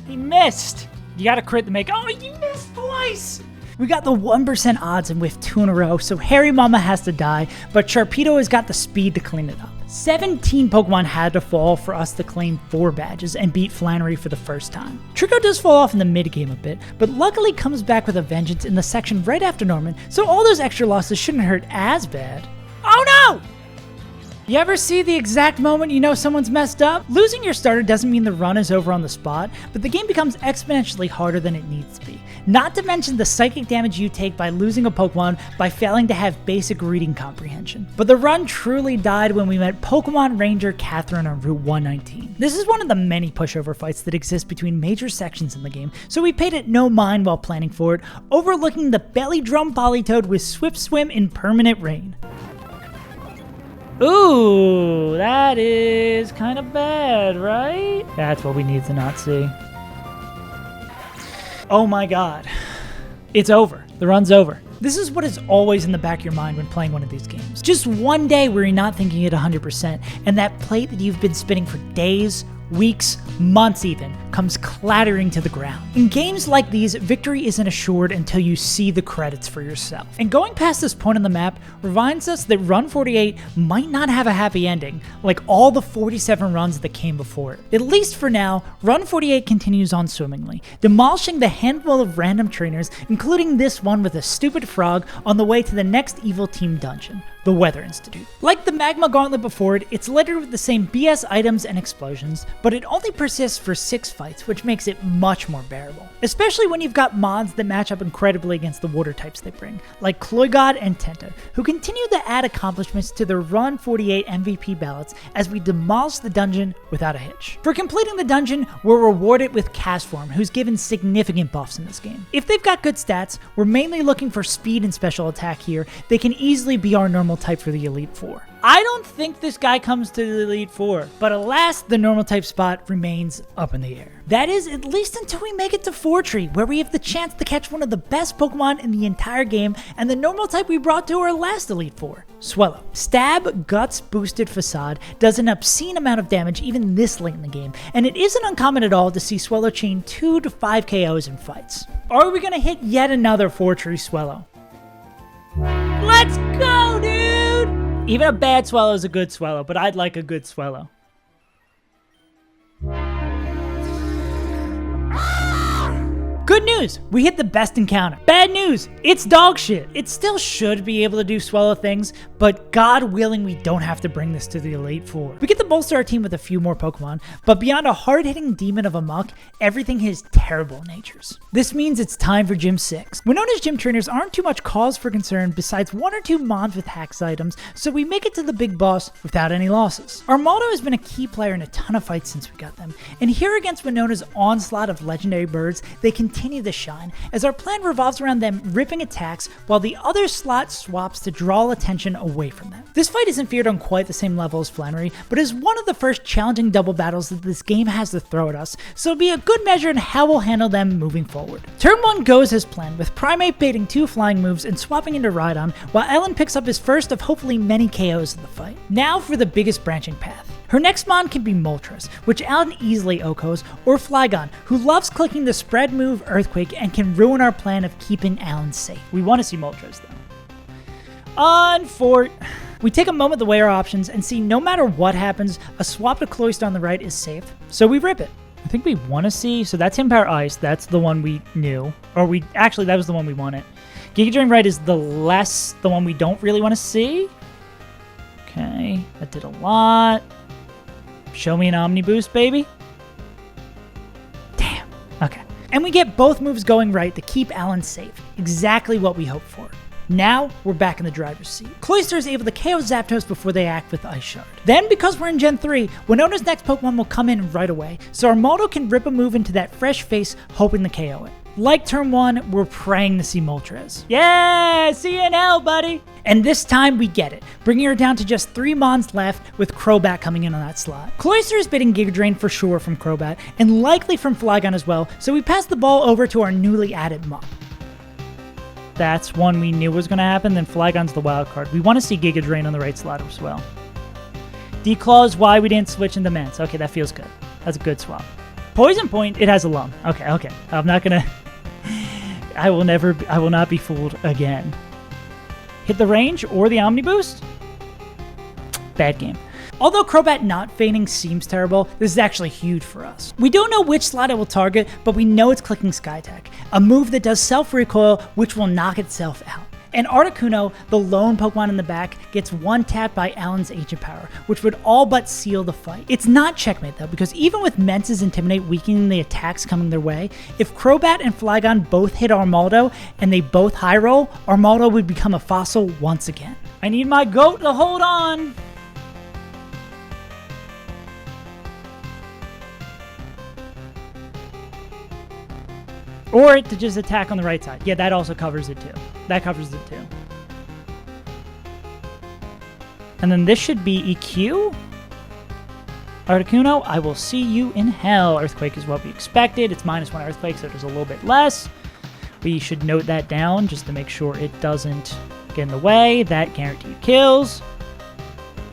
He missed! You gotta crit to make— oh, you missed twice! We got the 1% odds and whiffed 2 in a row, so Harry Mama has to die, but Sharpedo has got the speed to clean it up. 17 Pokemon had to fall for us to claim 4 badges and beat Flannery for the first time. Trico does fall off in the mid-game a bit, but luckily comes back with a vengeance in the section right after Norman, so all those extra losses shouldn't hurt as bad. Oh no! You ever see the exact moment you know someone's messed up? Losing your starter doesn't mean the run is over on the spot, but the game becomes exponentially harder than it needs to be. Not to mention the psychic damage you take by losing a Pokemon by failing to have basic reading comprehension. But the run truly died when we met Pokemon Ranger Catherine on Route 119. This is one of the many pushover fights that exist between major sections in the game, so we paid it no mind while planning for it, overlooking the belly drum Politoed with Swift Swim in permanent rain. Ooh, that is kind of bad, right? That's what we need to not see. Oh my god. It's over. The run's over. This is what is always in the back of your mind when playing one of these games. Just one day where you're not thinking it 100%, and that plate that you've been spinning for days, weeks, months even, comes clattering to the ground. In games like these, victory isn't assured until you see the credits for yourself. And going past this point on the map reminds us that Run 48 might not have a happy ending, like all the 47 runs that came before it. At least for now, Run 48 continues on swimmingly, demolishing the handful of random trainers, including this one with a stupid frog on the way to the next evil team dungeon, the Weather Institute. Like the Magma Gauntlet before it, it's littered with the same BS items and explosions, but it only persists for 6 fights, which makes it much more bearable. Especially when you've got mods that match up incredibly against the water types they bring, like Cloygod and Tenta, who continue to add accomplishments to their Run 48 MVP ballots as we demolish the dungeon without a hitch. For completing the dungeon, we're rewarded with Castform, who's given significant buffs in this game. If they've got good stats, we're mainly looking for speed and special attack here. They can easily be our normal type for the Elite Four. I don't think this guy comes to the Elite Four, but alas, the normal type spot remains up in the air. That is, at least until we make it to Fortree, where we have the chance to catch one of the best Pokemon in the entire game, and the normal type we brought to our last Elite Four, Swellow. Stab, Guts, Boosted Facade does an obscene amount of damage even this late in the game, and it isn't uncommon at all to see Swellow chain 2 to 5 KOs in fights. Are we gonna hit yet another Fortree Swellow? Let's go, dude! Even a bad Swellow is a good Swellow, but I'd like a good Swellow. Good news, we hit the best encounter. Bad news, it's dog shit. It still should be able to do Swellow things, but God willing we don't have to bring this to the Elite Four. We get to bolster our team with a few more Pokemon, but beyond a hard-hitting demon of a muck, everything has terrible natures. This means it's time for Gym 6. Winona's gym trainers aren't too much cause for concern besides 1 or 2 mons with hacks items, so we make it to the big boss without any losses. Armaldo has been a key player in a ton of fights since we got them, and here against Winona's onslaught of legendary birds, they continue to shine, as our plan revolves around them ripping attacks while the other slot swaps to draw attention away from them. This fight isn't feared on quite the same level as Flannery, but is one of the first challenging double battles that this game has to throw at us, so it'll be a good measure in how we'll handle them moving forward. Turn 1 goes as planned, with Primate baiting 2 flying moves and swapping into Rhydon, while Ellen picks up his first of hopefully many KOs of the fight. Now for the biggest branching path. Her next mon can be Moltres, which Alan easily OHKOs, or Flygon, who loves clicking the spread move Earthquake and can ruin our plan of keeping Alan safe. We want to see Moltres though. We take a moment to weigh our options and see no matter what happens, a swap to Cloyster on the right is safe, so we rip it. I think we want to see, so that's Him Power Ice, that's the one we knew, actually that was the one we wanted. Giga Drain right is the one we don't really want to see. Okay, that did a lot. Show me an Omni Boost, baby. Damn. Okay. And we get both moves going right to keep Alan safe. Exactly what we hoped for. Now, we're back in the driver's seat. Cloyster is able to KO Zapdos before they act with Ice Shard. Then, because we're in Gen 3, Winona's next Pokemon will come in right away, so Armaldo can rip a move into that fresh face, hoping to KO it. Like turn 1, we're praying to see Moltres. Yeah, see you in hell, buddy. And this time we get it, bringing her down to just 3 mons left with Crobat coming in on that slot. Cloyster is bidding Giga Drain for sure from Crobat, and likely from Flygon as well, so we pass the ball over to our newly added Mop. That's one we knew was going to happen, then Flygon's the wild card. We want to see Giga Drain on the right slot as well. D-Claw is why we didn't switch into Mance. Okay, that feels good. That's a good swap. Poison Point, it has a lung. Okay. I'm not going to... I will not be fooled again. Hit the range or the Omni Boost? Bad game. Although Crobat not feigning seems terrible, this is actually huge for us. We don't know which slot it will target, but we know it's clicking Sky Attack, a move that does self-recoil, which will knock itself out. And Articuno, the lone Pokemon in the back, gets one tapped by Alan's Ancient Power, which would all but seal the fight. It's not checkmate though, because even with Mence's Intimidate weakening the attacks coming their way, if Crobat and Flygon both hit Armaldo and they both high roll, Armaldo would become a fossil once again. I need my goat to hold on! Or to just attack on the right side. Yeah, that also covers it too. And then this should be EQ. Articuno, I will see you in hell. Earthquake is what we expected. It's -1 Earthquake, so it is a little bit less. We should note that down just to make sure it doesn't get in the way. That guaranteed kills.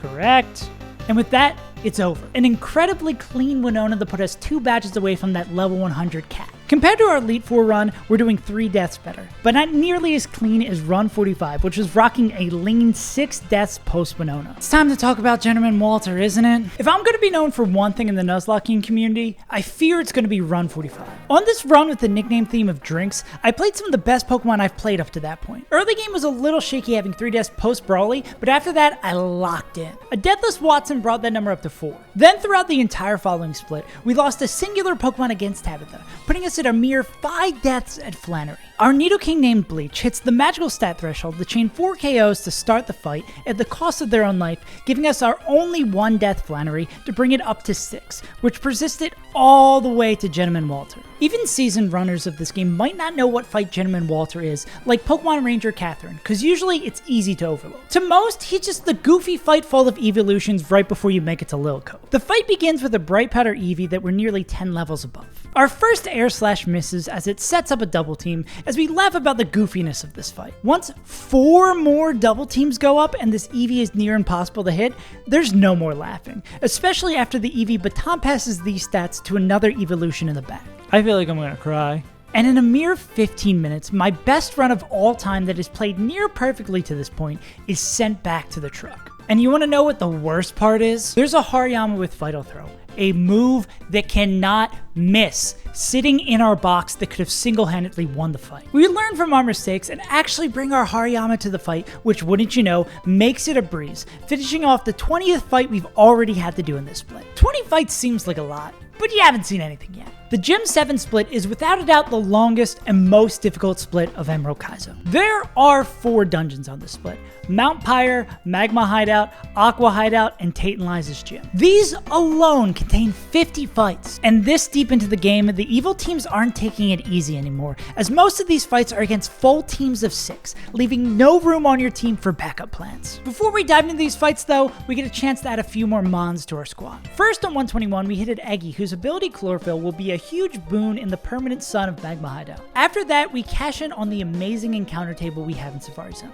Correct. And with that, it's over. An incredibly clean Winona that put us 2 badges away from that level 100 cap. Compared to our Elite Four run, we're doing 3 deaths better, but not nearly as clean as Run 45, which was rocking a lean 6 deaths post-Winona. It's time to talk about Gentleman Walter, isn't it? If I'm going to be known for one thing in the Nuzlocking community, I fear it's going to be Run 45. On this run with the nickname theme of drinks, I played some of the best Pokemon I've played up to that point. Early game was a little shaky having 3 deaths post-Brawly, but after that, I locked in. A deathless Watson brought that number up to 4. Then throughout the entire following split, we lost a singular Pokemon against Tabitha, putting us at a mere 5 deaths at Flannery. Our Nidoking named Bleach hits the magical stat threshold to chain 4 KOs to start the fight at the cost of their own life, giving us our only 1 death Flannery to bring it up to 6, which persisted all the way to Gentleman Walter. Even seasoned runners of this game might not know what fight Gentleman Walter is, like Pokemon Ranger Catherine, because usually it's easy to overlook. To most, he's just the goofy fight full of evolutions right before you make it to Lilco. The fight begins with a Bright Powder Eevee that we're nearly 10 levels above. Our first air slash misses as it sets up a double team, as we laugh about the goofiness of this fight. Once 4 more double teams go up and this Eevee is near impossible to hit, there's no more laughing, especially after the Eevee baton passes these stats to another evolution in the back. I feel like I'm gonna cry. And in a mere 15 minutes, my best run of all time that is played near perfectly to this point is sent back to the truck. And you wanna know what the worst part is? There's a Hariyama with Vital Throw, a move that cannot miss, sitting in our box that could have single-handedly won the fight. We learn from our mistakes and actually bring our Hariyama to the fight, which, wouldn't you know, makes it a breeze, finishing off the 20th fight we've already had to do in this split. 20 fights seems like a lot, but you haven't seen anything yet. The Gym 7 split is without a doubt the longest and most difficult split of Emerald Kaizo. There are 4 dungeons on this split: Mount Pyre, Magma Hideout, Aqua Hideout, and Tate and Liza's Gym. These alone contain 50 fights, and this deep into the game, the evil teams aren't taking it easy anymore, as most of these fights are against full teams of 6, leaving no room on your team for backup plans. Before we dive into these fights though, we get a chance to add a few more Mons to our squad. First on 121, we hit Eggy, whose ability Chlorophyll will be a huge boon in the permanent sun of Magma Hideout. After that, we cash in on the amazing encounter table we have in Safari Zone.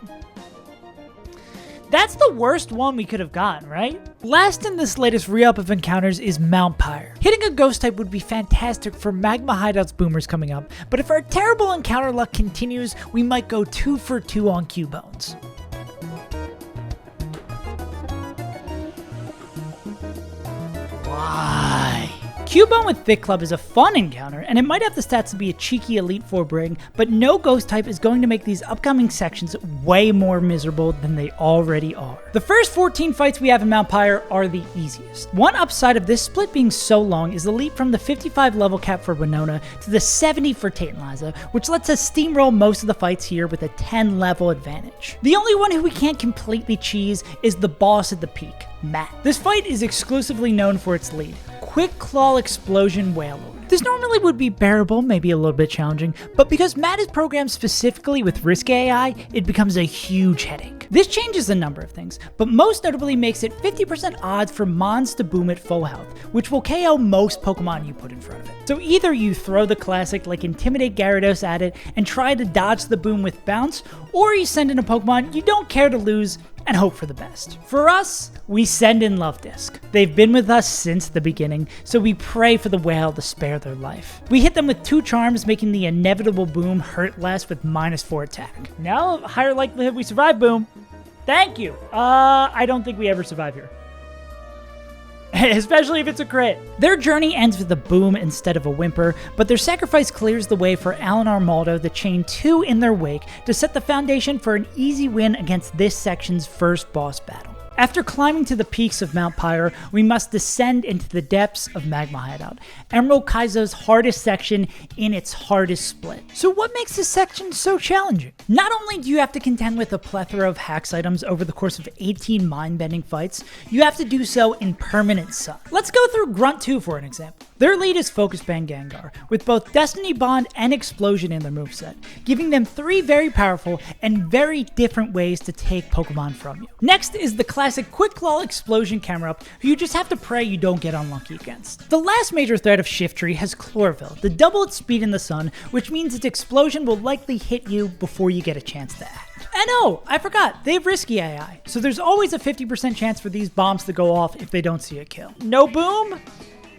That's the worst one we could have gotten, right? Last in this latest re-up of encounters is Mount Pyre. Hitting a ghost type would be fantastic for Magma Hideout's boomers coming up, but if our terrible encounter luck continues, we might go 2 for 2 on Cubone. Why? Cubone with Thick Club is a fun encounter, and it might have the stats to be a cheeky Elite Four bring, but no ghost type is going to make these upcoming sections way more miserable than they already are. The first 14 fights we have in Mount Pyre are the easiest. One upside of this split being so long is the leap from the 55 level cap for Winona to the 70 for Tate and Liza, which lets us steamroll most of the fights here with a 10 level advantage. The only one who we can't completely cheese is the boss at the peak, Matt. This fight is exclusively known for its lead, Quick Claw Explosion Whalelord. This normally would be bearable, maybe a little bit challenging, but because Matt is programmed specifically with risky AI, it becomes a huge headache. This changes a number of things, but most notably makes it 50% odds for Mons to boom at full health, which will KO most Pokemon you put in front of it. So either you throw the classic like Intimidate Gyarados at it and try to dodge the boom with Bounce, or you send in a Pokemon you don't care to lose and hope for the best. For us, we send in Love Disc. They've been with us since the beginning, so we pray for the whale to spare their life. We hit them with 2 charms, making the inevitable boom hurt less with -4 attack. Now, higher likelihood we survive boom. Thank you. I don't think we ever survive here. Especially if it's a crit. Their journey ends with a boom instead of a whimper, but their sacrifice clears the way for Alan Armaldo to chain 2 in their wake to set the foundation for an easy win against this section's first boss battle. After climbing to the peaks of Mount Pyre, we must descend into the depths of Magma Hideout, Emerald Kaizo's hardest section in its hardest split. So what makes this section so challenging? Not only do you have to contend with a plethora of hacks items over the course of 18 mind-bending fights, you have to do so in permanent sun. Let's go through Grunt 2 for an example. Their lead is Focus Band Gengar, with both Destiny Bond and Explosion in their moveset, giving them 3 very powerful and very different ways to take Pokemon from you. Next is the classic Quick Claw Explosion Camerupt, who you just have to pray you don't get unlucky against. The last major threat of Shiftry has Chlorophyll, to double its speed in the sun, which means its explosion will likely hit you before you get a chance to act. And oh, I forgot, they have risky AI, so there's always a 50% chance for these bombs to go off if they don't see a kill. No boom?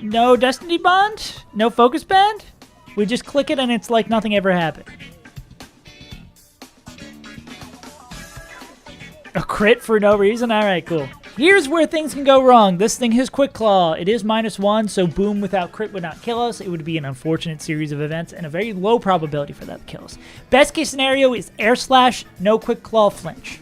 No Destiny Bond? No Focus Band? We just click it and it's like nothing ever happened. A crit for no reason? Alright, cool. Here's where things can go wrong. This thing has Quick Claw. It is -1, so boom without crit would not kill us. It would be an unfortunate series of events and a very low probability for that to kill us. Best case scenario is Air Slash, no Quick Claw, flinch.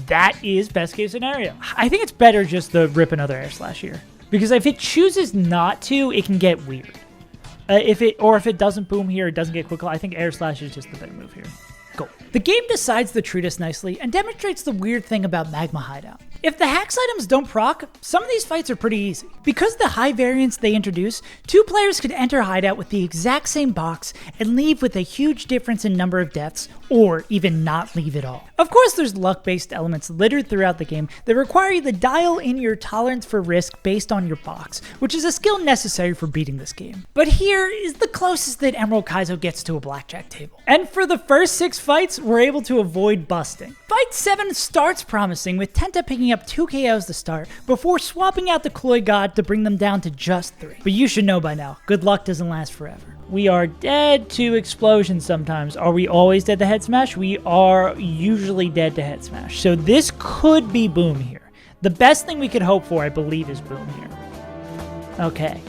That is best case scenario. I think it's better just to rip another Air Slash here, because if it chooses not to, it can get weird. If it doesn't boom here, it doesn't get Quick Claw. I think Air Slash is just the better move here. Go. The game decides to treat us nicely and demonstrates the weird thing about Magma Hideout. If the hacks items don't proc, some of these fights are pretty easy. Because of the high variance they introduce, 2 players could enter Hideout with the exact same box and leave with a huge difference in number of deaths, or even not leave at all. Of course, there's luck-based elements littered throughout the game that require you to dial in your tolerance for risk based on your box, which is a skill necessary for beating this game. But here is the closest that Emerald Kaizo gets to a blackjack table. And for the first 6 fights, we're able to avoid busting. Fight 7 starts promising, with Tenta picking up 2 KOs to start, before swapping out the Cloy God to bring them down to just 3. But you should know by now, good luck doesn't last forever. We are dead to explosion sometimes. Are we always dead to head smash? We are usually dead to head smash. So this could be boom here. The best thing we could hope for, I believe, is boom here. Okay.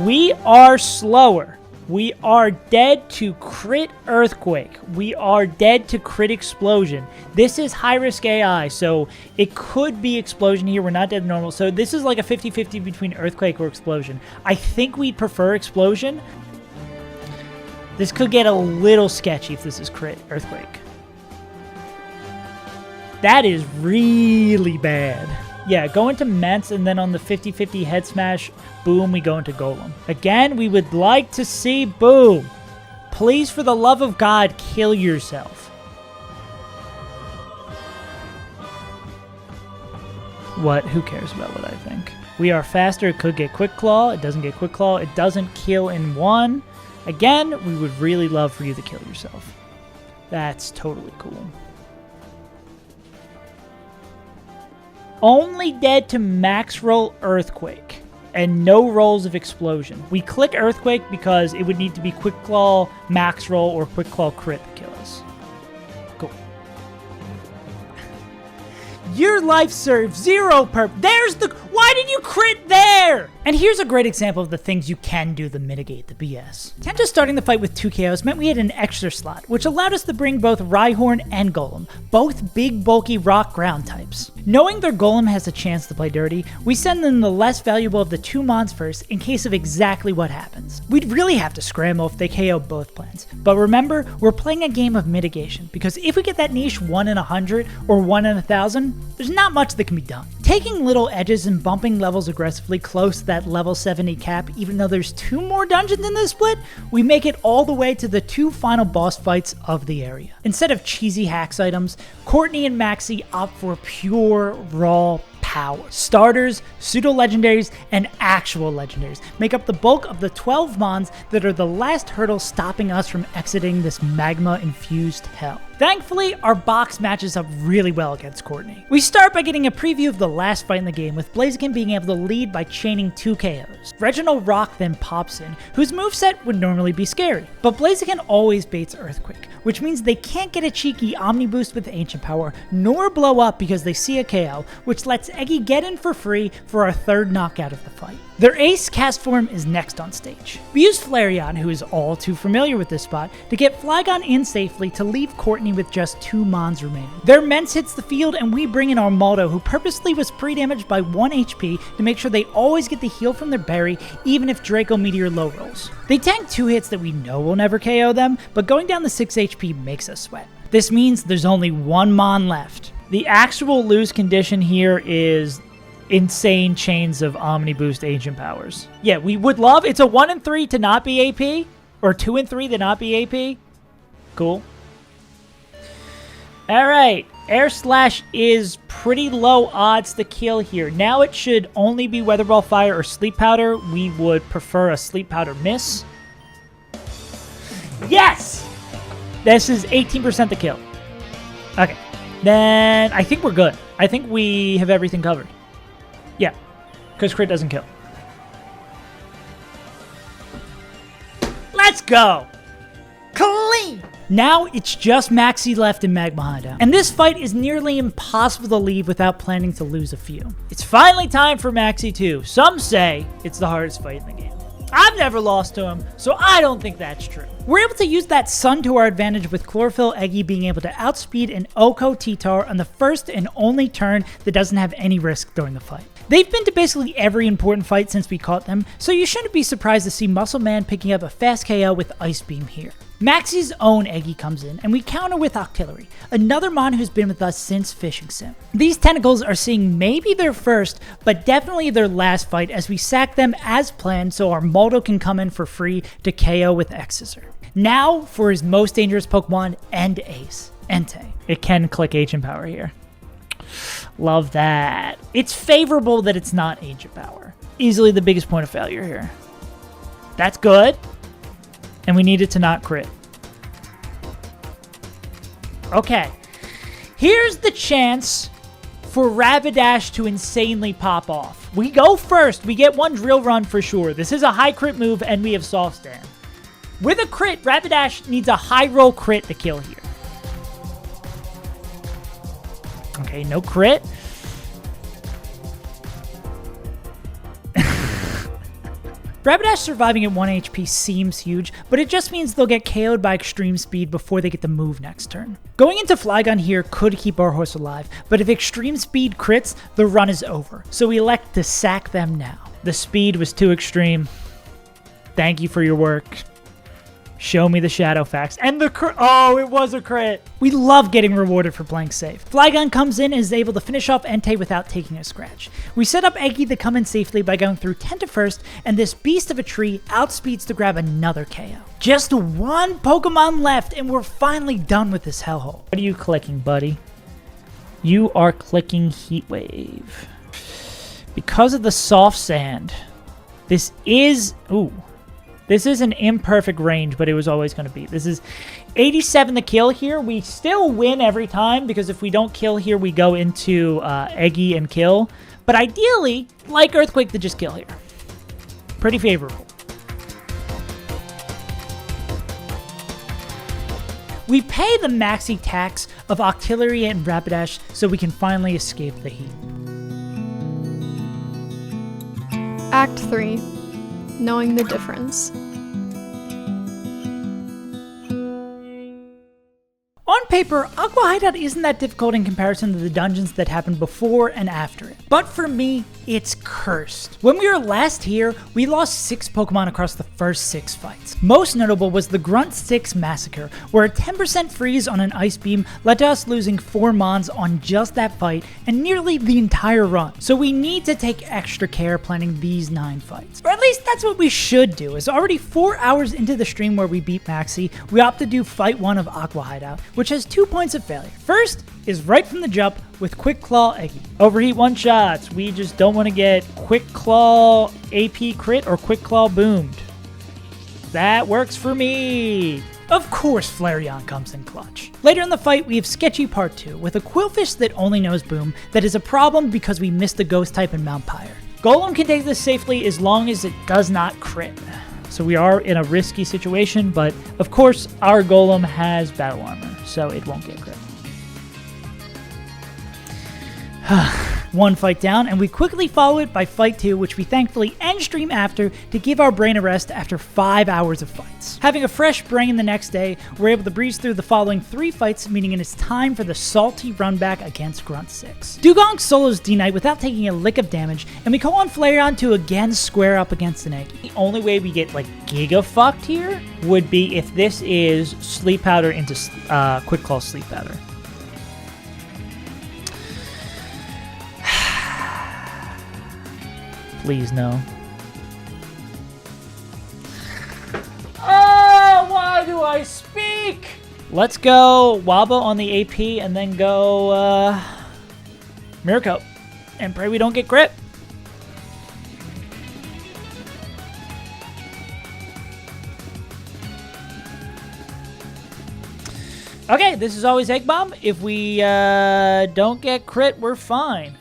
We are slower. We are dead to crit Earthquake. We are dead to crit Explosion. This is high risk AI, so it could be Explosion here. We're not dead to normal. So this is like a 50-50 between Earthquake or Explosion. I think we prefer Explosion. This could get a little sketchy if this is crit Earthquake. That is really bad. Yeah, go into Ments, and then on the 50-50 head smash, boom, we go into Golem. Again, we would like to see boom. Please, for the love of God, kill yourself. What? Who cares about what I think? We are faster. It could get Quick Claw. It doesn't get Quick Claw. It doesn't kill in 1. Again, we would really love for you to kill yourself. That's totally cool. Only dead to max roll Earthquake, and no rolls of Explosion. We click Earthquake because it would need to be Quick Claw, max roll, or Quick Claw crit to kill us. Cool. Your life serves 0 purpose. There's the... Why did you crit there? And here's a great example of the things you can do to mitigate the BS. Tenta starting the fight with 2 KOs meant we had an extra slot, which allowed us to bring both Rhyhorn and Golem, both big, bulky rock ground types. Knowing their Golem has a chance to play dirty, we send them the less valuable of the 2 mons first in case of exactly what happens. We'd really have to scramble if they KO both plans. But remember, we're playing a game of mitigation, because if we get that niche 1 in 100 or 1 in 1,000, there's not much that can be done. Taking little edges and bumping levels aggressively close to that level 70 cap, even though there's 2 more dungeons in this split, we make it all the way to the 2 final boss fights of the area. Instead of cheesy hacks items, Courtney and Maxie opt for pure, raw power. Starters, pseudo-legendaries, and actual legendaries make up the bulk of the 12 mons that are the last hurdle stopping us from exiting this magma-infused hell. Thankfully, our box matches up really well against Courtney. We start by getting a preview of the last fight in the game, with Blaziken being able to lead by chaining 2 KOs. Reginald Rock then pops in, whose moveset would normally be scary, but Blaziken always baits Earthquake, which means they can't get a cheeky Omni Boost with Ancient Power, nor blow up because they see a KO, which lets Eggy get in for free for our 3rd knockout of the fight. Their ace cast form is next on stage. We use Flareon, who is all too familiar with this spot, to get Flygon in safely to leave Courtney with just 2 mons remaining. Their Mence hits the field and we bring in our Maldo, who purposely was pre-damaged by 1 HP to make sure they always get the heal from their berry, even if Draco Meteor low rolls. They tank 2 hits that we know will never KO them, but going down the 6 HP makes us sweat. This means there's only 1 mon left. The actual lose condition here is insane chains of Omni Boost Ancient Powers. Yeah, we would love, it's a 1 and 3 to not be AP, or 2 and 3 to not be AP. Cool. Alright, Air Slash is pretty low odds to kill here. Now it should only be Weather Ball Fire or Sleep Powder. We would prefer a Sleep Powder miss. Yes! This is 18% to kill. Okay, then I think we're good. I think we have everything covered. Yeah, because crit doesn't kill. Let's go! Clean! Now it's just Maxie left in Magma Hideout, and this fight is nearly impossible to leave without planning to lose a few. It's finally time for Maxie 2. Some say it's the hardest fight in the game. I've never lost to him, so I don't think that's true. We're able to use that Sun to our advantage with Chlorophyll Eggy being able to outspeed an Oko T-Tar on the first and only turn that doesn't have any risk during the fight. They've been to basically every important fight since we caught them, so you shouldn't be surprised to see Muscle Man picking up a fast KO with Ice Beam here. Maxie's own Eggy comes in, and we counter with Octillery, another mon who's been with us since Fishing Sim. These tentacles are seeing maybe their first, but definitely their last fight as we sack them as planned so our Maldo can come in for free to KO with X-Scissor. Now for his most dangerous Pokemon and ace, Entei. It can click Ancient Power here. Love that. It's favorable that it's not Ancient Power. Easily the biggest point of failure here. That's good. And we need it to not crit. Okay. Here's the chance for Rapidash to insanely pop off. We go first. We get 1 Drill Run for sure. This is a high crit move, and we have Soft Stand. With a crit, Rapidash needs a high roll crit to kill here. Okay, no crit. Rapidash surviving at 1 HP seems huge, but it just means they'll get KO'd by extreme speed before they get the move next turn. Going into Flygon here could keep our horse alive, but if extreme speed crits, the run is over, so we elect to sack them now. The speed was too extreme. Thank you for your work. Show me the shadow facts. And the crit. Oh, it was a crit. We love getting rewarded for playing safe. Flygon comes in and is able to finish off Entei without taking a scratch. We set up Eggy to come in safely by going through Tenta first, and this beast of a tree outspeeds to grab another KO. Just 1 Pokemon left, and we're finally done with this hellhole. What are you clicking, buddy? You are clicking Heat Wave. Because of the soft sand, this is... Ooh. This is an imperfect range, but it was always going to be. This is 87 to kill here. We still win every time, because if we don't kill here, we go into Eggy and kill. But ideally, like Earthquake to just kill here. Pretty favorable. We pay the maxi tax of Octillery and Rapidash so we can finally escape the heat. Act 3. Knowing the difference. On paper, Aqua Hideout isn't that difficult in comparison to the dungeons that happened before and after it. But for me, it's cursed. When we were last here, we lost 6 Pokemon across the first 6 fights. Most notable was the Grunt 6 Massacre, where a 10% freeze on an Ice Beam led to us losing 4 Mons on just that fight and nearly the entire run. So we need to take extra care planning these 9 fights. Or at least that's what we should do, as already 4 hours into the stream where we beat Maxie, we opt to do Fight 1 of Aqua Hideout, which has 2 points of failure. First is right from the jump with Quick Claw Eggy. Overheat one-shots, we just don't want to get Quick Claw AP crit or Quick Claw boomed. That works for me. Of course Flareon comes in clutch. Later in the fight, we have Sketchy Part 2 with a Quillfish that only knows Boom that is a problem because we missed the Ghost type in Mount Pyre. Golem can take this safely as long as it does not crit. So we are in a risky situation, but of course our Golem has battle armor, so it won't get crit. One fight down, and we quickly follow it by Fight 2, which we thankfully end stream after to give our brain a rest after 5 hours of fights. Having a fresh brain the next day, we're able to breeze through the following 3 fights, meaning it is time for the salty run back against Grunt 6. Dugong solos D-Knight without taking a lick of damage, and we call on Flareon to again square up against an egg. The only way we get like giga fucked here would be if this is Sleep Powder into Quick Claw Sleep Powder. Please, no. Oh, why do I speak? Let's go Wabo on the AP and then go Mirror Coat and pray we don't get crit. Okay, this is always Egg Bomb. If we don't get crit, we're fine.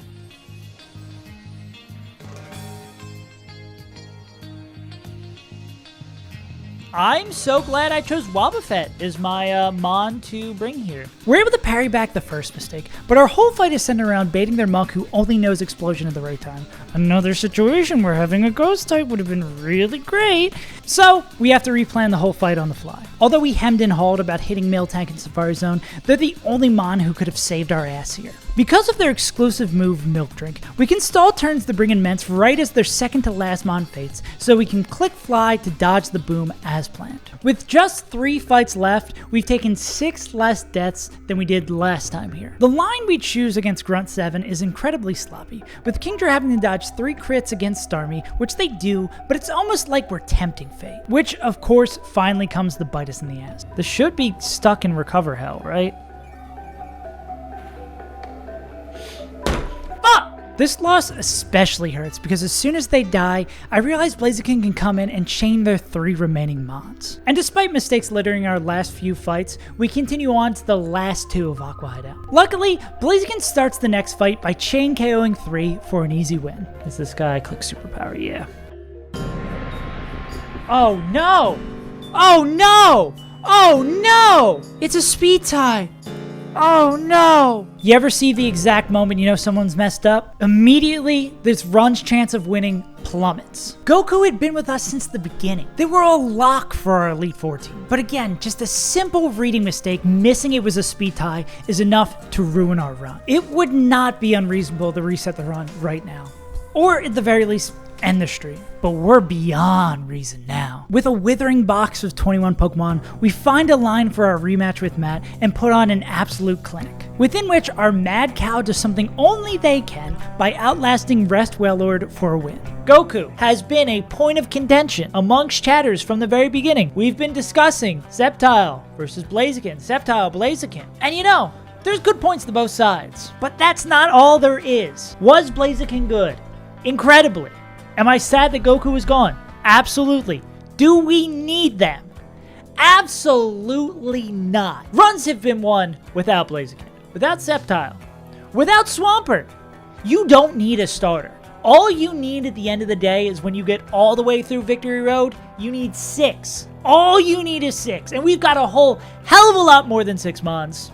I'm so glad I chose Wobbuffet as my Mon to bring here. We're able to parry back the first mistake, but our whole fight is centered around baiting their monk who only knows Explosion at the right time. Another situation where having a Ghost type would have been really great, so we have to replan the whole fight on the fly. Although we hemmed and hawed about hitting Miltank and Safari Zone, they're the only Mon who could have saved our ass here. Because of their exclusive move, Milk Drink, we can stall turns to bring in Ments right as their second to last Mon fates, so we can click Fly to dodge the boom as planned. With just 3 fights left, we've taken 6 less deaths than we did last time here. The line we choose against Grunt 7 is incredibly sloppy, with Kingdra having to dodge 3 crits against Starmie, which they do, but it's almost like we're tempting fate. Which, of course, finally comes to bite us in the ass. This should be stuck in recover hell, right? This loss especially hurts because as soon as they die, I realize Blaziken can come in and chain their 3 remaining Mons. And despite mistakes littering our last few fights, we continue on to the last 2 of Aqua Hideout. Luckily, Blaziken starts the next fight by chain KOing 3 for an easy win. Is this guy click superpower? Yeah. Oh no! Oh no! Oh no! It's a speed tie! Oh no! You ever see the exact moment you know someone's messed up? Immediately, this run's chance of winning plummets. Goku had been with us since the beginning. They were a lock for our Elite 14. But again, just a simple reading mistake, missing it was a speed tie, is enough to ruin our run. It would not be unreasonable to reset the run right now. Or at the very least, end the stream. But we're beyond reason now. With a withering box of 21 Pokemon, we find a line for our rematch with Matt and put on an absolute clinic, within which our Mad Cow does something only they can by outlasting Rest Wailord for a win. Goku has been a point of contention amongst chatters from the very beginning. We've been discussing Sceptile versus Blaziken, Sceptile, Blaziken, and you know, there's good points to both sides. But that's not all there is. Was Blaziken good? Incredibly. Am I sad that Goku is gone? Absolutely. Do we need them? Absolutely not. Runs have been won without Blaziken, without Sceptile, without Swampert. You don't need a starter. All you need at the end of the day is when you get all the way through Victory Road, you need 6. All you need is 6. And we've got a whole hell of a lot more than 6 Mons.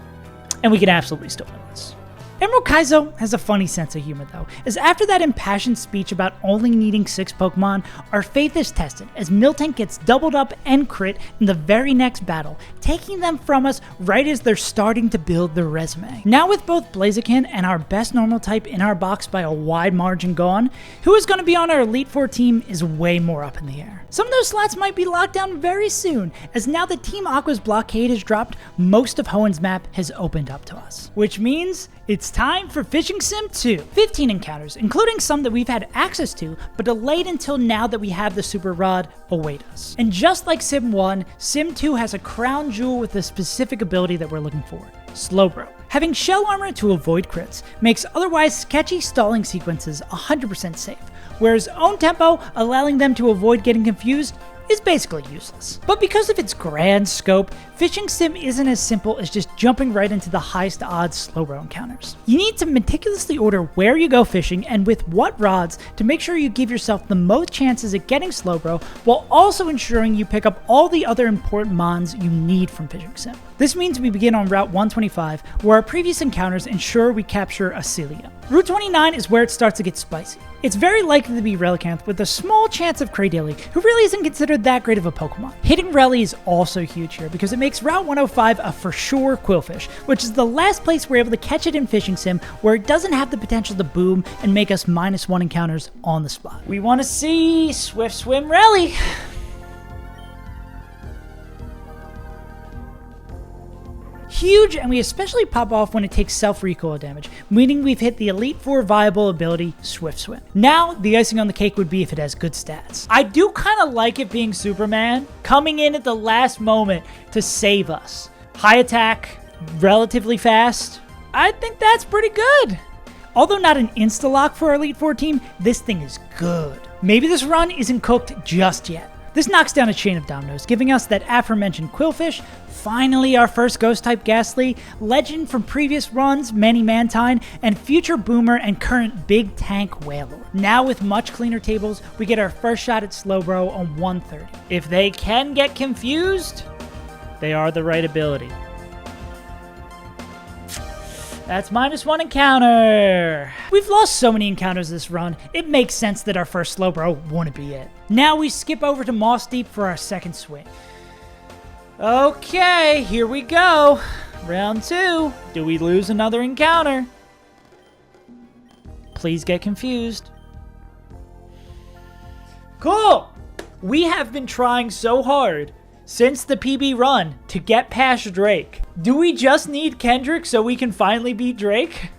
And we can absolutely still win this. Emerald Kaizo has a funny sense of humor though, as after that impassioned speech about only needing 6 Pokemon, our faith is tested as Miltank gets doubled up and crit in the very next battle, taking them from us right as they're starting to build their resume. Now with both Blaziken and our best normal type in our box by a wide margin gone, who is going to be on our Elite Four team is way more up in the air. Some of those slots might be locked down very soon, as now that Team Aqua's blockade has dropped, most of Hoenn's map has opened up to us. Which means it's time for Fishing Sim 2. 15 encounters, including some that we've had access to, but delayed until now that we have the Super Rod, await us. And just like Sim 1, Sim 2 has a crown jewel with a specific ability that we're looking for: Slowbro. Having shell armor to avoid crits makes otherwise sketchy stalling sequences 100% safe, whereas own tempo, allowing them to avoid getting confused, is basically useless. But because of its grand scope, Fishing Sim isn't as simple as just jumping right into the highest odds Slowbro encounters. You need to meticulously order where you go fishing and with what rods to make sure you give yourself the most chances at getting Slowbro, while also ensuring you pick up all the other important mons you need from Fishing Sim. This means we begin on Route 125, where our previous encounters ensure we capture Acelia. Route 29 is where it starts to get spicy. It's very likely to be Relicanth with a small chance of Cradily, who really isn't considered that great of a Pokemon. Hitting Reli is also huge here because it makes Route 105 a for sure Quillfish, which is the last place we're able to catch it in Fishing Sim where it doesn't have the potential to boom and make us -1 encounters on the spot. We want to see Swift Swim Reli. Huge, and we especially pop off when it takes self-recoil damage, meaning we've hit the Elite Four viable ability, Swift Swim. Now, the icing on the cake would be if it has good stats. I do kind of like it being Superman, coming in at the last moment to save us. High attack, relatively fast. I think that's pretty good. Although not an insta-lock for our Elite Four team, this thing is good. Maybe this run isn't cooked just yet. This knocks down a chain of dominoes, giving us that aforementioned Quillfish, finally our first Ghost-type Ghastly, legend from previous runs, Manny Mantine, and future Boomer and current Big Tank Whalor. Now with much cleaner tables, we get our first shot at Slowbro on 130. If they can get confused, they are the right ability. That's -1 encounter. We've lost so many encounters this run, it makes sense that our first Slowbro wouldn't be it. Now we skip over to Moss Deep for our second swing. Okay, here we go. Round 2. Do we lose another encounter? Please get confused. Cool! We have been trying so hard since the PB run to get past Drake. Do we just need Kendrick so we can finally beat Drake?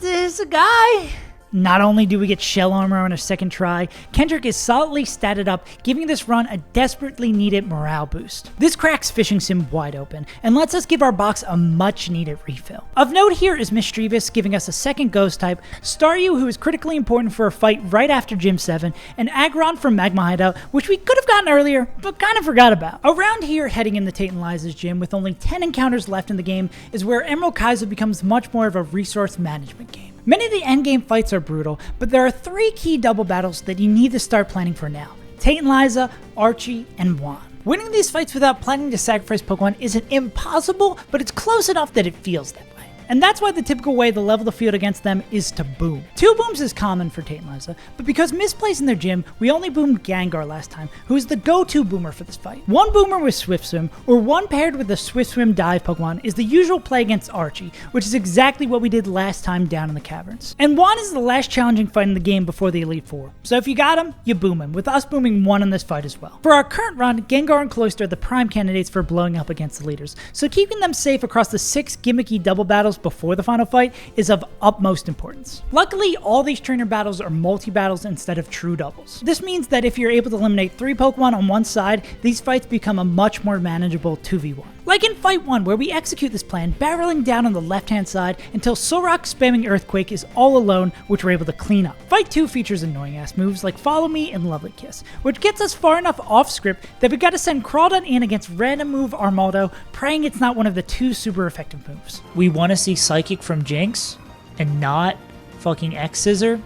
There's a guy. Not only do we get shell armor on a second try, Kendrick is solidly statted up, giving this run a desperately needed morale boost. This cracks Fishing Sim wide open, and lets us give our box a much needed refill. Of note here is Mischievous giving us a second Ghost type, Staryu who is critically important for a fight right after Gym 7, and Aggron from Magma Hideout, which we could have gotten earlier, but kind of forgot about. Around here, heading into Tate and Liza's gym with only 10 encounters left in the game, is where Emerald Kaizo becomes much more of a resource management game. Many of the endgame fights are brutal, but there are 3 key double battles that you need to start planning for now: Tate and Liza, Archie, and Juan. Winning these fights without planning to sacrifice Pokemon isn't impossible, but it's close enough that it feels that way. And that's why the typical way to level the field against them is to boom. 2 booms is common for Tate and Liza, but because misplaced in their gym, we only boomed Gengar last time, who is the go-to boomer for this fight. 1 boomer with Swift Swim, or 1 paired with the Swift Swim dive Pokemon, is the usual play against Archie, which is exactly what we did last time down in the caverns. And Juan is the last challenging fight in the game before the Elite Four, so if you got him, you boom him, with us booming 1 in this fight as well. For our current run, Gengar and Cloyster are the prime candidates for blowing up against the leaders, so keeping them safe across the 6 gimmicky double battles before the final fight is of utmost importance. Luckily, all these trainer battles are multi-battles instead of true doubles. This means that if you're able to eliminate 3 Pokemon on one side, these fights become a much more manageable 2v1. Like in Fight 1, where we execute this plan, barreling down on the left-hand side until Solrock spamming Earthquake is all alone, which we're able to clean up. Fight 2 features annoying-ass moves like Follow Me and Lovely Kiss, which gets us far enough off-script that we gotta send Crawdon in against random move Armaldo, praying it's not one of the 2 super effective moves. We wanna see Psychic from Jinx, and not fucking X-Scissor?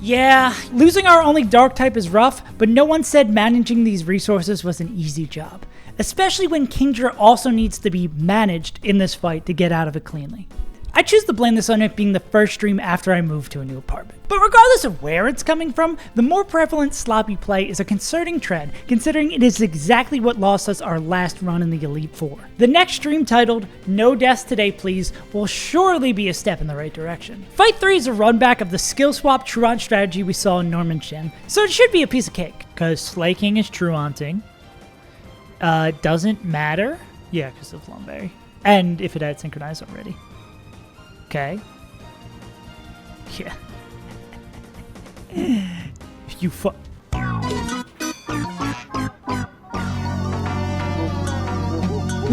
Yeah, losing our only dark type is rough, but no one said managing these resources was an easy job. especially when Kingdra also needs to be managed in this fight to get out of it cleanly. I choose to blame this on it being the first stream after I moved to a new apartment. But regardless of where it's coming from, the more prevalent sloppy play is a concerning trend, considering it is exactly what lost us our last run in the Elite Four. The next stream, titled No Deaths Today Please, will surely be a step in the right direction. Fight 3 is a run back of the skill swap Truant strategy we saw in Norman's Gym, so it should be a piece of cake. Cause Slay King is Truanting. Doesn't matter. Yeah, because of Flumberry. And if it had synchronized already. Okay. Yeah. You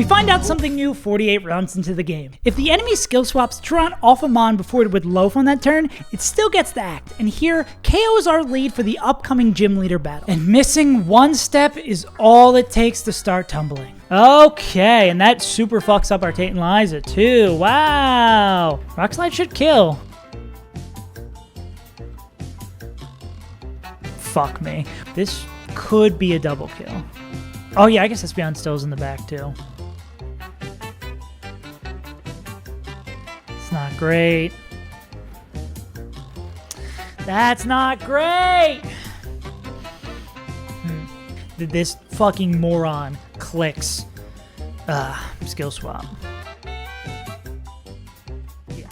We find out something new 48 rounds into the game. If the enemy skill swaps Truant off of Mon before it would loaf on that turn, it still gets the act, and here, KOs our lead for the upcoming gym leader battle. And missing one step is all it takes to start tumbling. Okay, and that super fucks up our Tate and Liza too. Wow! Rock Slide should kill. Fuck me. This could be a double kill. Oh yeah, I guess Espeon still's in the back too. It's not great. That's not great! This fucking moron clicks skill swap. Yeah.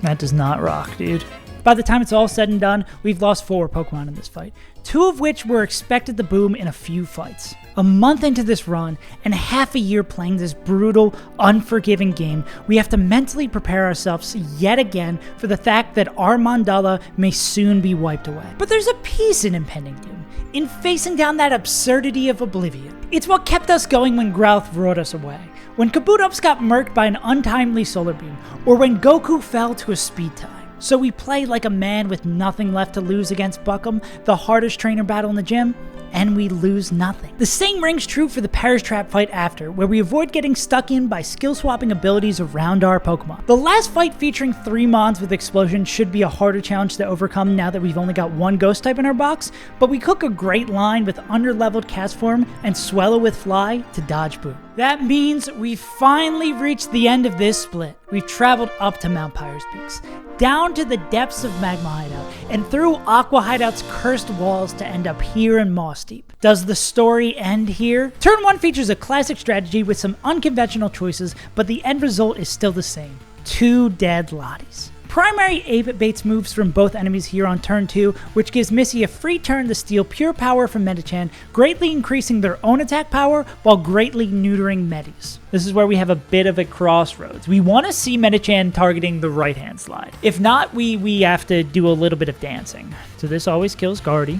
That does not rock, dude. By the time it's all said and done, we've lost 4 Pokemon in this fight, 2 of which were expected to boom in a few fights. A month into this run, and half a year playing this brutal, unforgiving game, we have to mentally prepare ourselves yet again for the fact that our mandala may soon be wiped away. But there's a peace in impending doom, in facing down that absurdity of oblivion. It's what kept us going when Growth roared us away, when Kabutops got murked by an untimely solar beam, or when Goku fell to a speed tie. So we play like a man with nothing left to lose against Buckham, the hardest trainer battle in the gym, and we lose nothing. The same rings true for the Perish Trap fight after, where we avoid getting stuck in by skill swapping abilities around our Pokemon. The last fight featuring 3 Mons with Explosion should be a harder challenge to overcome now that we've only got 1 Ghost type in our box, but we cook a great line with under-leveled Castform and Swellow with Fly to dodge Boom. That means we finally reached the end of this split. We've traveled up to Mount Pyre's peaks, down to the depths of Magma Hideout, and through Aqua Hideout's cursed walls to end up here in Moss Deep. Does the story end here? Turn 1 features a classic strategy with some unconventional choices, but the end result is still the same. 2 dead Lotties. Primary 8-bit baits moves from both enemies here on turn 2, which gives Missy a free turn to steal pure power from Medicham, greatly increasing their own attack power while greatly neutering Medis. This is where we have a bit of a crossroads. We want to see Medicham targeting the right-hand slide. If not, we have to do a little bit of dancing. So this always kills Guardy.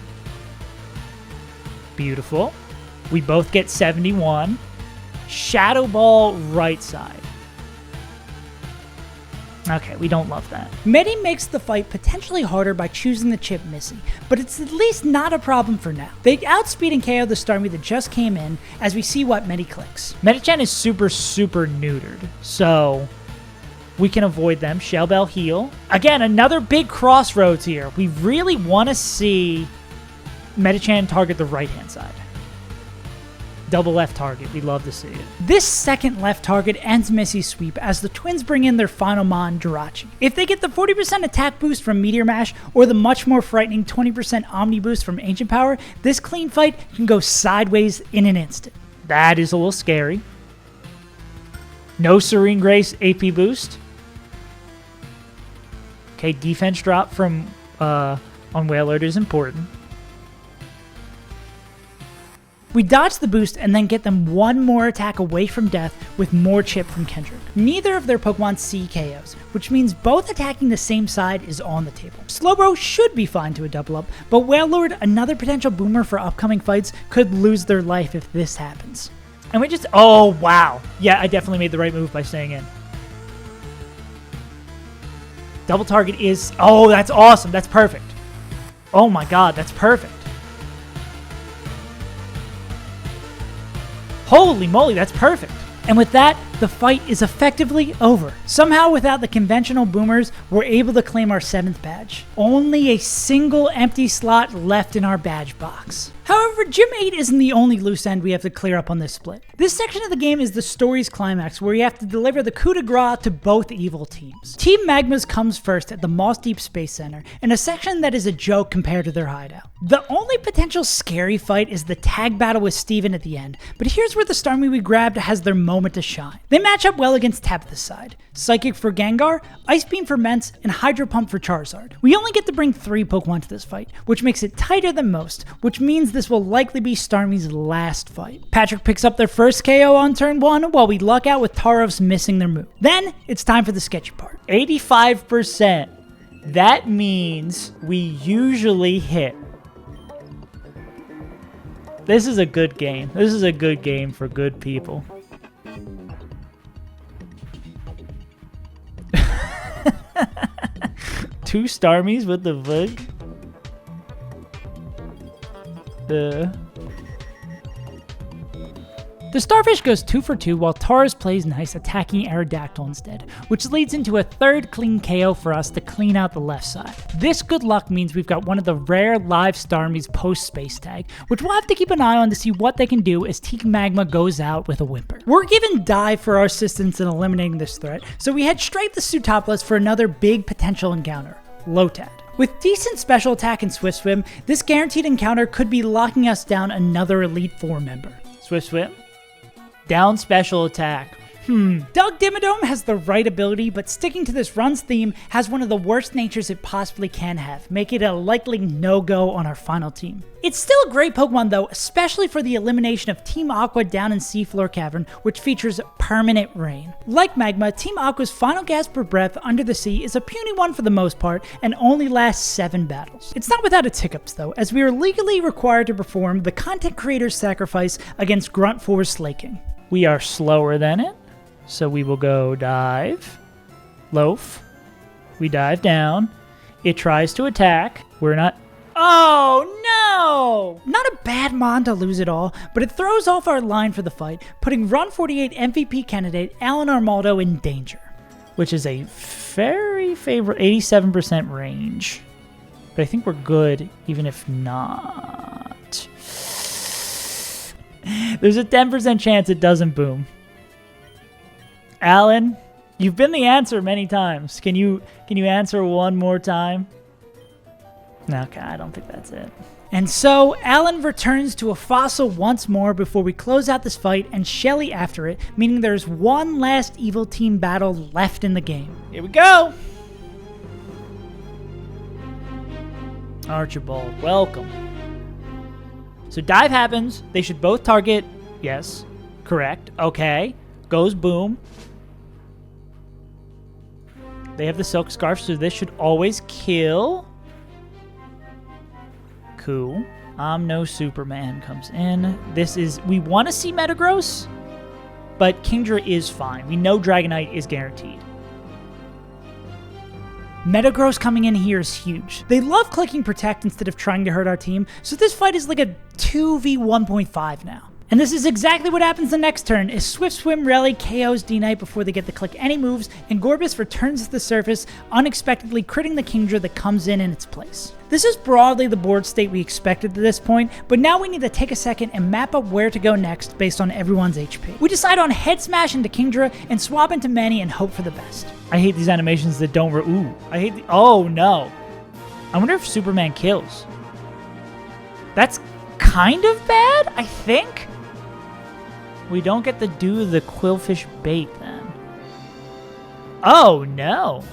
Beautiful. We both get 71. Shadow Ball right side. Okay, we don't love that. Medi makes the fight potentially harder by choosing the chip Missy, but it's at least not a problem for now. They outspeed and KO the Starmie that just came in as we see what Medi clicks. Medicham is super neutered, so we can avoid them. Shell Bell heal. Again, another big crossroads here. We really want to see Medicham target the right-hand side. Double left target, we love to see it. This second left target ends Missy's sweep as the twins bring in their final Mon, Jirachi. If they get the 40% attack boost from Meteor Mash or the much more frightening 20% Omni boost from Ancient Power, this clean fight can go sideways in an instant. That is a little scary. No Serene Grace AP boost. Okay, defense drop from on Wailord is important. We dodge the boost and then get them 1 more attack away from death with more chip from Kendrick. Neither of their Pokemon see KOs, which means both attacking the same side is on the table. Slowbro should be fine to a double up, but Wailord, another potential boomer for upcoming fights, could lose their life if this happens. And we just, oh wow. Yeah, I definitely made the right move by staying in. Double target is, oh that's awesome, that's perfect. Oh my god, that's perfect. Holy moly, that's perfect. And with that, the fight is effectively over. Somehow, without the conventional boomers, we're able to claim our 7th badge. Only a single empty slot left in our badge box. However, Gym 8 isn't the only loose end we have to clear up on this split. This section of the game is the story's climax, where you have to deliver the coup de grace to both evil teams. Team Magma's comes first at the Moss Deep Space Center, in a section that is a joke compared to their hideout. The only potential scary fight is the tag battle with Steven at the end, but here's where the Starmie we grabbed has their moment to shine. They match up well against Tabitha's side. Psychic for Gengar, Ice Beam for Mence, and Hydro Pump for Charizard. We only get to bring 3 Pokemon to this fight, which makes it tighter than most, which means this will likely be Starmie's last fight. Patrick picks up their first KO on turn 1 while we luck out with Tauros missing their move. Then, it's time for the sketchy part. 85%. That means we usually hit. This is a good game. This is a good game for good people. Two Starmies with the Vug. The Starfish goes 2 for 2 while Tauros plays nice, attacking Aerodactyl instead, which leads into a 3rd clean KO for us to clean out the left side. This good luck means we've got one of the rare live Starmies post-space tag, which we'll have to keep an eye on to see what they can do as Team Magma goes out with a whimper. We're given Dive for our assistance in eliminating this threat, so we head straight to Sootopolis for another big potential encounter, Lotad. With decent special attack and Swift Swim, this guaranteed encounter could be locking us down another Elite Four member. Swift Swim? Down special attack. Doug Dimmadome has the right ability, but sticking to this runs theme has one of the worst natures it possibly can have, making it a likely no-go on our final team. It's still a great Pokemon though, especially for the elimination of Team Aqua down in Seafloor Cavern, which features permanent rain. Like Magma, Team Aqua's final gasp for breath under the sea is a puny one for the most part, and only lasts 7 battles. It's not without its hiccups though, as we are legally required to perform the content creator's sacrifice against Grunt 4's Slaking. We are slower than it. So we will go dive, loaf, we dive down, it tries to attack, we're not, oh no! Not a bad mon to lose it all, but it throws off our line for the fight, putting Run 48 MVP candidate Alan Armaldo in danger, which is a very favorable 87% range, but I think we're good even if not. There's a 10% chance it doesn't boom. Alan, you've been the answer many times. Can you answer one more time? Okay, I don't think that's it. And so, Alan returns to a fossil once more before we close out this fight, and Shelly after it, meaning there's one last evil team battle left in the game. Here we go! Archibald, welcome. So dive happens, they should both target, yes, correct, okay, goes boom. They have the Silk Scarf, so this should always kill. Cool. I'm no Superman comes in. This is, we want to see Metagross, but Kingdra is fine. We know Dragonite is guaranteed. Metagross coming in here is huge. They love clicking Protect instead of trying to hurt our team, so this fight is like a 2v1.5 now. And this is exactly what happens the next turn, as Swift Swim Rally KOs D-Knight before they get to click any moves, and Gorbis returns to the surface, unexpectedly critting the Kingdra that comes in its place. This is broadly the board state we expected at this point, but now we need to take a second and map up where to go next based on everyone's HP. We decide on Head Smash into Kingdra and swap into Manny and hope for the best. I hate these animations that don't oh no. I wonder if Superman kills. That's kind of bad, I think? We don't get to do the Quillfish bait then. Oh no.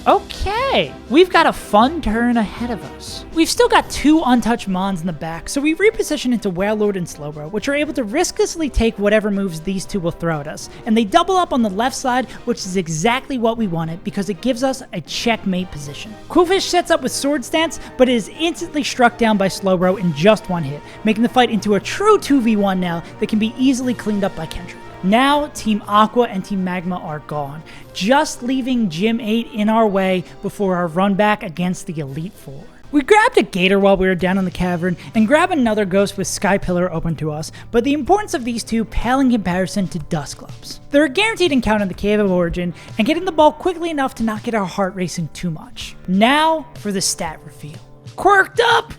Okay, we've got a fun turn ahead of us. We've still got 2 untouched Mons in the back, so we reposition into Wailord and Slowbro, which are able to risklessly take whatever moves these 2 will throw at us. And they double up on the left side, which is exactly what we wanted because it gives us a checkmate position. Quillfish sets up with Sword Stance, but it is instantly struck down by Slowbro in just 1 hit, making the fight into a true 2v1 now that can be easily cleaned up by Kendrick. Now, Team Aqua and Team Magma are gone, just leaving Gym 8 in our way before our run back against the Elite Four. We grabbed a gator while we were down in the cavern, and grabbed another ghost with Sky Pillar open to us, but the importance of these two pale in comparison to Dustclops. They're a guaranteed encounter in the Cave of Origin, and getting the ball quickly enough to not get our heart racing too much. Now for the stat reveal. Quirked up!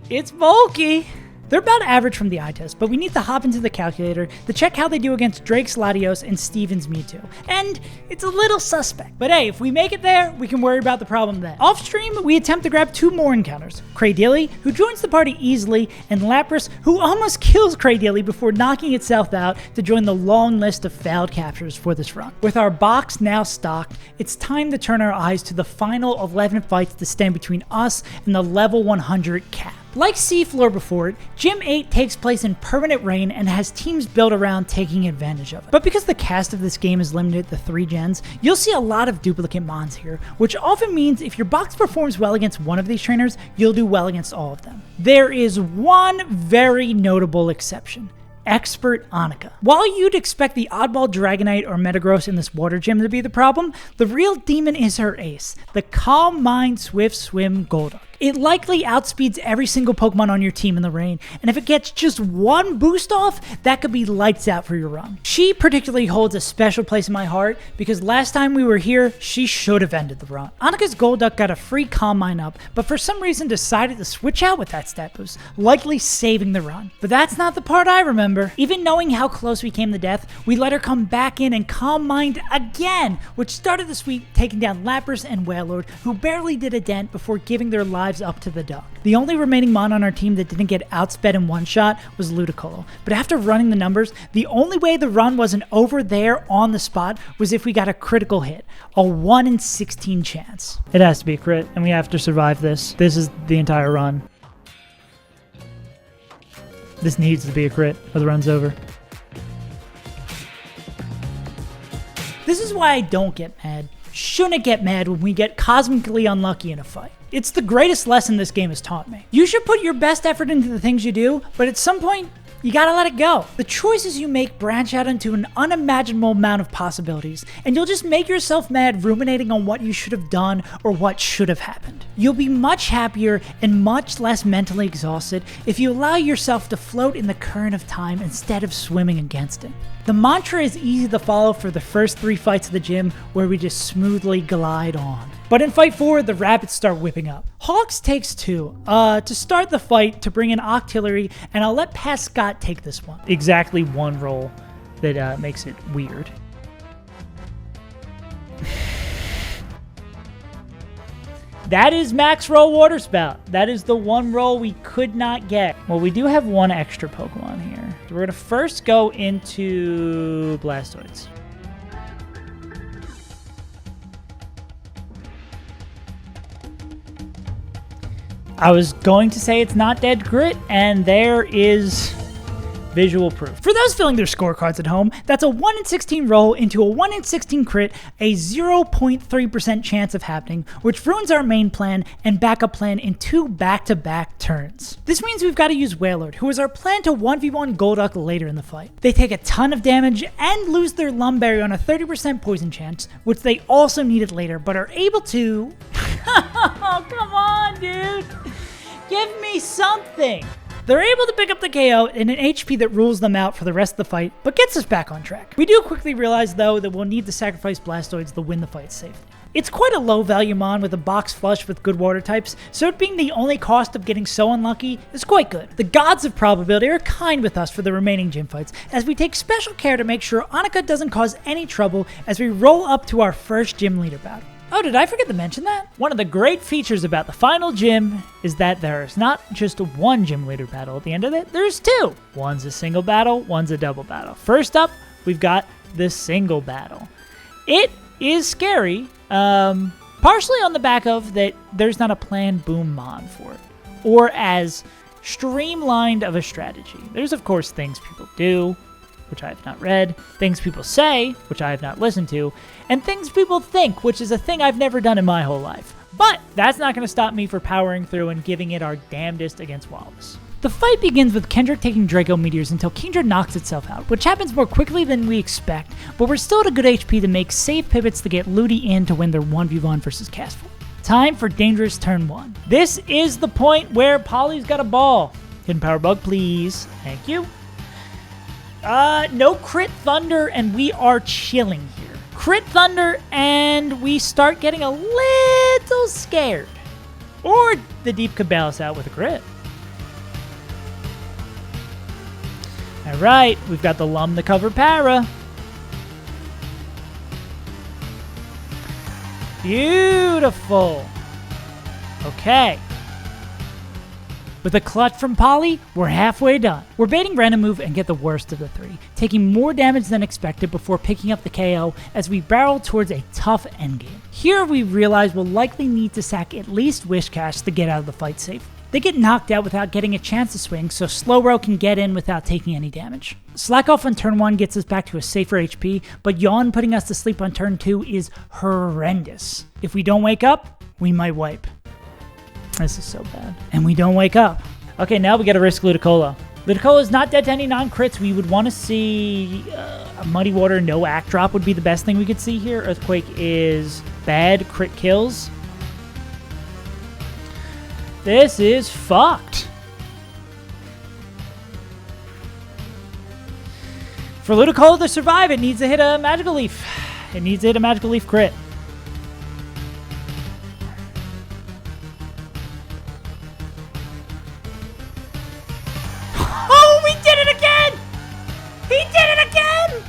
It's bulky. They're about average from the eye test, but we need to hop into the calculator to check how they do against Drake's Latios and Steven's Mewtwo. And it's a little suspect. But hey, if we make it there, we can worry about the problem then. Off stream, we attempt to grab 2 more encounters. Cradilly, who joins the party easily, and Lapras, who almost kills Cradilly before knocking itself out to join the long list of failed captures for this run. With our box now stocked, it's time to turn our eyes to the final 11 fights to stand between us and the level 100 cap. Like Seafloor before it, Gym 8 takes place in permanent rain and has teams built around taking advantage of it. But because the cast of this game is limited to 3 gens, you'll see a lot of duplicate mons here, which often means if your box performs well against one of these trainers, you'll do well against all of them. There is one very notable exception. Expert Annika. While you'd expect the oddball Dragonite or Metagross in this water gym to be the problem, the real demon is her ace, the Calm Mind Swift Swim Golduck. It likely outspeeds every single Pokemon on your team in the rain, and if it gets just one boost off, that could be lights out for your run. She particularly holds a special place in my heart because last time we were here, she should have ended the run. Annika's Golduck got a free Calm Mind up, but for some reason decided to switch out with that stat boost, likely saving the run. But that's not the part I remember. Even knowing how close we came to death, we let her come back in and Calm Mind again, which started the sweep taking down Lapras and Wailord, who barely did a dent before giving their lives up to the duck. The only remaining mon on our team that didn't get outsped in one shot was Ludicolo, but after running the numbers, the only way the run wasn't over there on the spot was if we got a critical hit, a 1 in 16 chance. It has to be a crit, and we have to survive this. This is the entire run. This needs to be a crit, or the run's over. This is why I don't get mad. Shouldn't get mad when we get cosmically unlucky in a fight. It's the greatest lesson this game has taught me. You should put your best effort into the things you do, but at some point, you gotta let it go. The choices you make branch out into an unimaginable amount of possibilities, and you'll just make yourself mad ruminating on what you should have done or what should have happened. You'll be much happier and much less mentally exhausted if you allow yourself to float in the current of time instead of swimming against it. The mantra is easy to follow for the first 3 fights of the gym where we just smoothly glide on. But in Fight 4, the rabbits start whipping up. Hawks takes 2 to start the fight to bring in Octillery, and I'll let Pascot take this one. Exactly one roll that makes it weird. That is max roll Water Spout. That is the one roll we could not get. Well, we do have one extra Pokemon here. So we're going to first go into Blastoise. I was going to say it's not dead grit, and there is visual proof. For those filling their scorecards at home, that's a 1 in 16 roll into a 1 in 16 crit, a 0.3% chance of happening, which ruins our main plan and backup plan in 2 back-to-back turns. This means we've got to use Wailord, who is our plan to 1v1 Golduck later in the fight. They take a ton of damage and lose their Lumberry on a 30% poison chance, which they also needed later, but are able to... Oh, come on, dude! Give me something! They're able to pick up the KO in an HP that rules them out for the rest of the fight, but gets us back on track. We do quickly realize, though, that we'll need to sacrifice Blastoids to win the fight safely. It's quite a low value mon with a box flush with good water types, so it being the only cost of getting so unlucky is quite good. The gods of probability are kind with us for the remaining gym fights, as we take special care to make sure Annika doesn't cause any trouble as we roll up to our first gym leader battle. Oh, did I forget to mention that? One of the great features about the final gym is that there's not just one gym leader battle at the end of it, there's 2. One's a single battle, one's a double battle. First up, we've got the single battle. It is scary, partially on the back of that there's not a planned boom mon for it, or as streamlined of a strategy. There's of course things people do, which I have not read, things people say, which I have not listened to, and things people think, which is a thing I've never done in my whole life. But that's not going to stop me from powering through and giving it our damnedest against Wallace. The fight begins with Kendrick taking Draco Meteors until Kingdra knocks itself out, which happens more quickly than we expect, but we're still at a good HP to make safe pivots to get Ludi in to win their 1v1 versus Castform. Time for dangerous turn 1. This is the point where Polly's got a ball. Hidden power bug, please. Thank you. No crit thunder, and we are chilling here. Crit thunder, and we start getting a little scared. Or the deep could bail us out with a crit. All right, we've got the Lum to cover para. Beautiful. Okay. With a clutch from Polly, we're halfway done. We're baiting random move and get the worst of the three, taking more damage than expected before picking up the KO as we barrel towards a tough endgame. Here we realize we'll likely need to sack at least Wishcash to get out of the fight safe. They get knocked out without getting a chance to swing, so Slowbro can get in without taking any damage. Slack off on turn 1 gets us back to a safer HP, but Yawn putting us to sleep on turn 2 is horrendous. If we don't wake up, we might wipe. This is so bad. And we don't wake up. Okay, now we gotta risk Ludicolo. Ludicolo is not dead to any non-crits. We would want to see a Muddy Water, no Act Drop would be the best thing we could see here. Earthquake is bad. Crit kills. This is fucked. For Ludicolo to survive, it needs to hit a Magical Leaf. It needs to hit a Magical Leaf crit.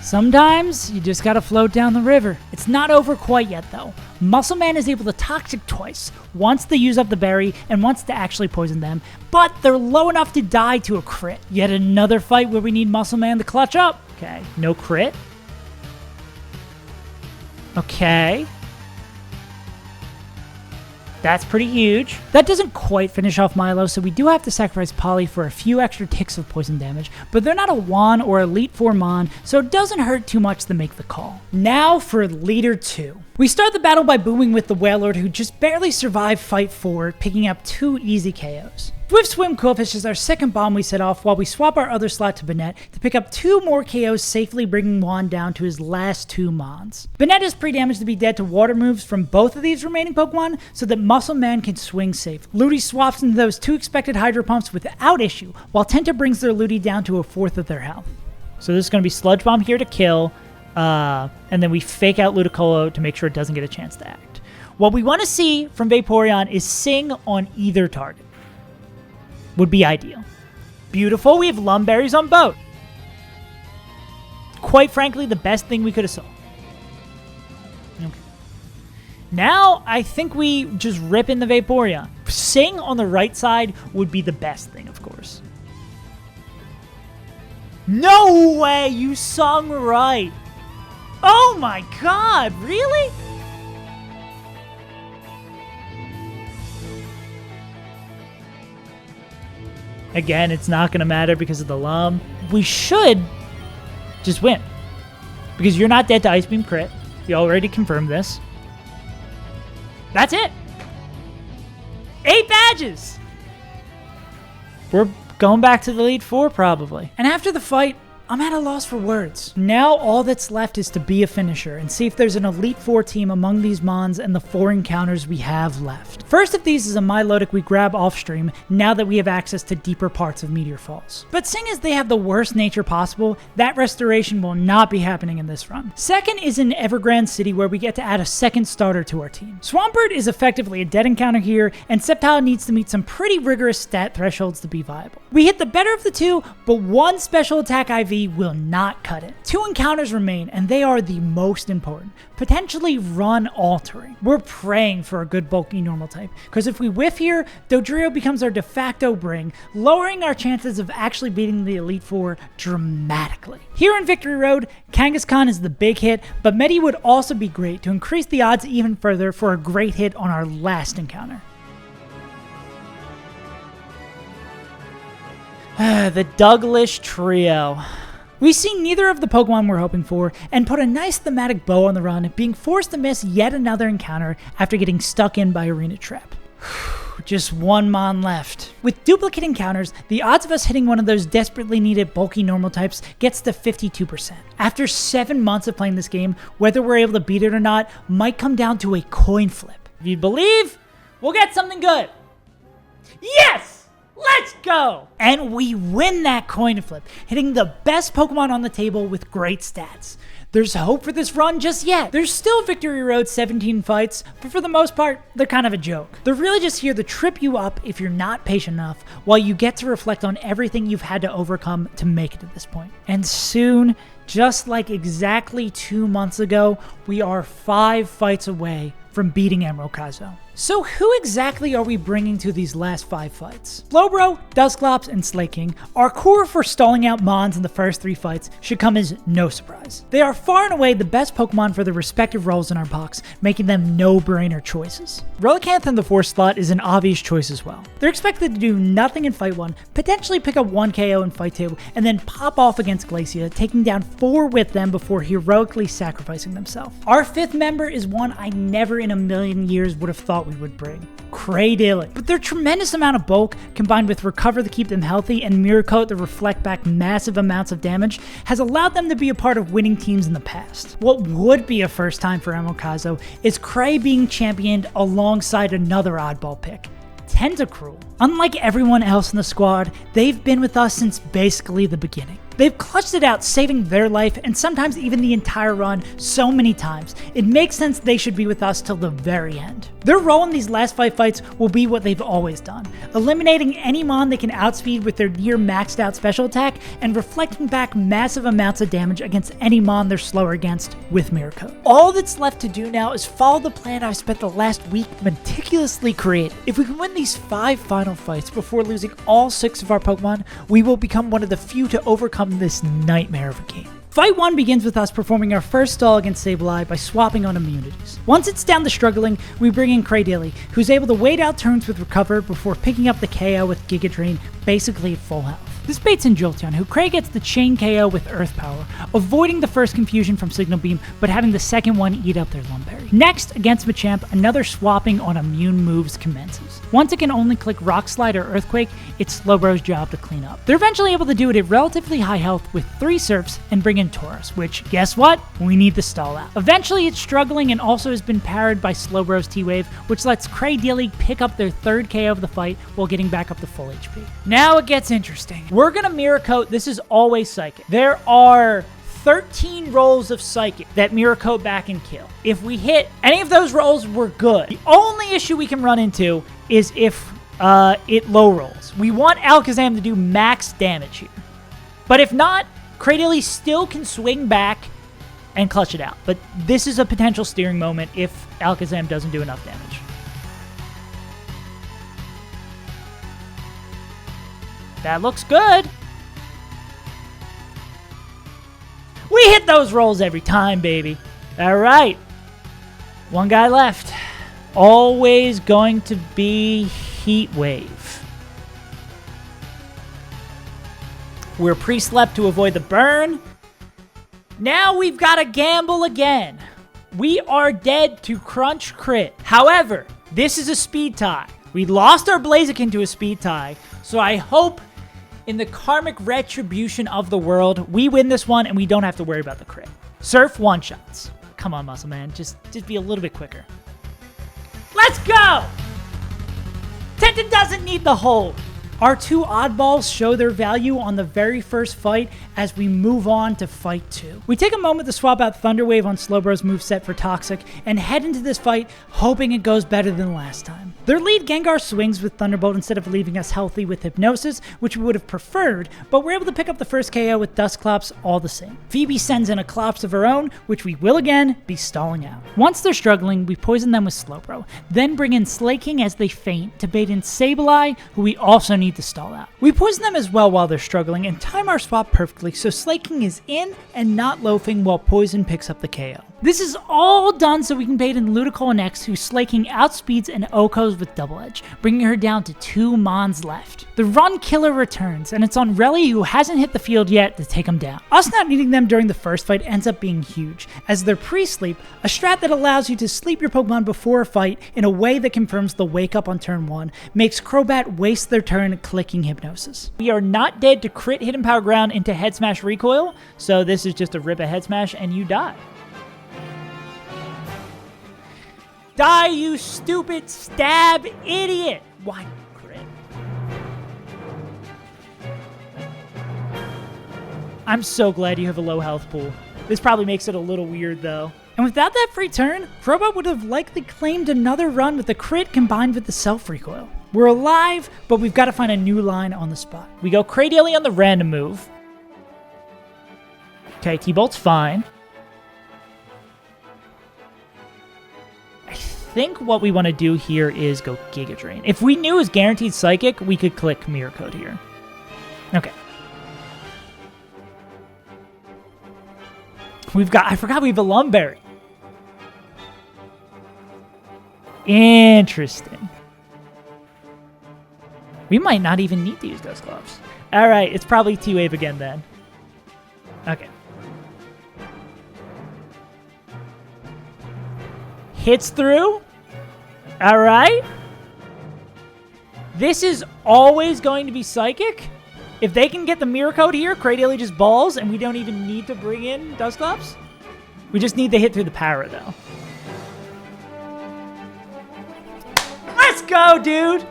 Sometimes, you just gotta float down the river. It's not over quite yet, though. Muscle Man is able to Toxic twice, once to use up the berry, and once to actually poison them, but they're low enough to die to a crit. Yet another fight where we need Muscle Man to clutch up. Okay, no crit. Okay. That's pretty huge. That doesn't quite finish off Milo, so we do have to sacrifice Polly for a few extra ticks of poison damage, but they're not a Juan or Elite 4 Mon, so it doesn't hurt too much to make the call. Now for Leader 2. We start the battle by booming with the Whalelord, who just barely survived Fight 4, picking up 2 easy KOs. Swift Swim Quillfish is our second bomb we set off while we swap our other slot to Banette to pick up 2 more KOs, safely bringing Juan down to his last 2 Mons. Banette is pre-damaged to be dead to water moves from both of these remaining Pokemon so that Muscle Man can swing safe. Ludi swaps into those 2 expected Hydro Pumps without issue, while Tenta brings their Ludi down to a fourth of their health. So this is going to be Sludge Bomb here to kill, and then we fake out Ludicolo to make sure it doesn't get a chance to act. What we want to see from Vaporeon is Sing on either target. Would be ideal. Beautiful, we have Lumberries on both. Quite frankly, the best thing we could have saw. Okay. Now, I think we just rip in the Vaporeon. Sing on the right side would be the best thing, of course. No way, you sung right. Oh my god, really? Again, it's not going to matter because of the Lum. We should just win. Because you're not dead to Ice Beam crit. We already confirmed this. That's it. 8 badges. We're going back to the Elite 4 probably. And after the fight, I'm at a loss for words. Now all that's left is to be a finisher and see if there's an Elite 4 team among these Mons and the 4 encounters we have left. First of these is a Milotic we grab off stream now that we have access to deeper parts of Meteor Falls. But seeing as they have the worst nature possible, that restoration will not be happening in this run. Second is in Evergrande City where we get to add a second starter to our team. Swampert is effectively a dead encounter here, and Sceptile needs to meet some pretty rigorous stat thresholds to be viable. We hit the better of the two, but one special attack IV will not cut it. 2 encounters remain, and they are the most important. Potentially run altering. We're praying for a good bulky normal type, because if we whiff here, Dodrio becomes our de facto bring, lowering our chances of actually beating the Elite 4 dramatically. Here in Victory Road, Kangaskhan is the big hit, but Medi would also be great to increase the odds even further for a great hit on our last encounter. The Douglas Trio. We see neither of the Pokemon we're hoping for, and put a nice thematic bow on the run, being forced to miss yet another encounter after getting stuck in by Arena Trap. Just 1 Mon left. With duplicate encounters, the odds of us hitting one of those desperately needed bulky normal types gets to 52%. After 7 months of playing this game, whether we're able to beat it or not might come down to a coin flip. If you believe, We'll get something good. Yes! Let's go! And we win that coin flip, hitting the best Pokemon on the table with great stats. There's hope for this run just yet. There's still Victory Road 17 fights, but for the most part, they're kind of a joke. They're really just here to trip you up if you're not patient enough, while you get to reflect on everything you've had to overcome to make it to this point. And soon, just like exactly 2 months ago, we are 5 fights away from beating Emerald Kaizo. So who exactly are we bringing to these last 5 fights? Slowbro, Dusclops, and Slaking, our core for stalling out Mons in the first 3 fights, should come as no surprise. They are far and away the best Pokemon for their respective roles in our box, making them no-brainer choices. Relicanth in the 4th slot is an obvious choice as well. They're expected to do nothing in Fight 1, potentially pick up 1 KO in Fight 2, and then pop off against Glacia, taking down 4 with them before heroically sacrificing themselves. Our 5th member is one I never in a million years would have thought we would bring. Cradily. But their tremendous amount of bulk, combined with Recover to keep them healthy and Mirror Coat to reflect back massive amounts of damage, has allowed them to be a part of winning teams in the past. What would be a first time for Emerald Kaizo is Cray being championed alongside another oddball pick, Tentacruel. Unlike everyone else in the squad, they've been with us since basically the beginning. They've clutched it out, saving their life and sometimes even the entire run so many times. It makes sense they should be with us till the very end. Their role in these last 5 fights will be what they've always done, eliminating any Mon they can outspeed with their near maxed out special attack and reflecting back massive amounts of damage against any Mon they're slower against with Mirror Coat. All that's left to do now is follow the plan I've spent the last week meticulously creating. If we can win these 5 final fights before losing all 6 of our Pokemon, we will become one of the few to overcome this nightmare of a game. Fight 1 begins with us performing our first stall against Sableye by swapping on immunities. Once it's down to struggling, we bring in Cradily, who's able to wait out turns with Recover before picking up the KO with Giga Drain, basically at full health. This baits in Jolteon, who Cray gets the chain KO with Earth Power, avoiding the first confusion from Signal Beam, but having the second one eat up their Lumberry. Next, against Machamp, another swapping on immune moves commences. Once it can only click Rock Slide or Earthquake, it's Slowbro's job to clean up. They're eventually able to do it at relatively high health with 3 Surfs and bring in Tauros, which, guess what? We need to stall out. Eventually, it's struggling and also has been parried by Slowbro's T-Wave, which lets Cradily pick up their 3rd KO of the fight while getting back up to full HP. Now it gets interesting. We're gonna Mirror Coat. This is always Psychic. There are 13 rolls of Psychic that Mirror Coat back and kill. If we hit any of those rolls, we're good. The only issue we can run into is if it low rolls. We want Alakazam to do max damage here. But if not, Cradily still can swing back and clutch it out. But this is a potential steering moment if Alakazam doesn't do enough damage. That looks good. We hit those rolls every time, baby. All right. 1 guy left. Always going to be Heat Wave. We're pre-slept to avoid the burn. Now we've got to gamble again. We are dead to Crunch Crit. However, this is a speed tie. We lost our Blaziken to a speed tie, so I hope in the karmic retribution of the world, we win this one and we don't have to worry about the crit. Surf one-shots. Come on, Muscle Man. Just be a little bit quicker. Let's go! Tenta doesn't need the hold. Our 2 oddballs show their value on the very first fight as we move on to Fight 2. We take a moment to swap out Thunder Wave on Slowbro's moveset for Toxic and head into this fight hoping it goes better than last time. Their lead Gengar swings with Thunderbolt instead of leaving us healthy with Hypnosis, which we would have preferred, but we're able to pick up the first KO with Dusclops all the same. Phoebe sends in a Clops of her own, which we will again be stalling out. Once they're struggling, we poison them with Slowbro, then bring in Slaking as they faint to bait in Sableye, who we also need to stall out. We poison them as well while they're struggling and time our swap perfectly so Slaking is in and not loafing while Poison picks up the KO. This is all done so we can bait in Ludicolo next, who Slaking outspeeds and OHKOs with Double Edge, bringing her down to 2 Mons left. The run killer returns, and it's on Relly, who hasn't hit the field yet, to take him down. Us not needing them during the first fight ends up being huge, as their pre-sleep, a strat that allows you to sleep your Pokemon before a fight in a way that confirms the wake up on turn 1, makes Crobat waste their turn clicking Hypnosis. We are not dead to crit Hidden Power Ground into Head Smash Recoil, so this is just a rip a Head Smash and you die. Die, you stupid stab idiot! Why crit? I'm so glad you have a low health pool. This probably makes it a little weird, though. And without that free turn, Crowbot would have likely claimed another run with the crit combined with the self-recoil. We're alive, but we've got to find a new line on the spot. We go Cray-Daily on the random move. Okay, T-Bolt's fine. I think what we want to do here is go Giga Drain. If we knew it was guaranteed Psychic, we could click Mirror Code here. Okay. I forgot we have a Lumberry. Interesting. We might not even need to use Dusclops. All right, it's probably T-Wave again then. Okay. Hits through. All right. This is always going to be Psychic. If they can get the Mirror Code here, Cray-Daily just balls, and we don't even need to bring in Dusclops. We just need to hit through the power, though. Let's go, dude!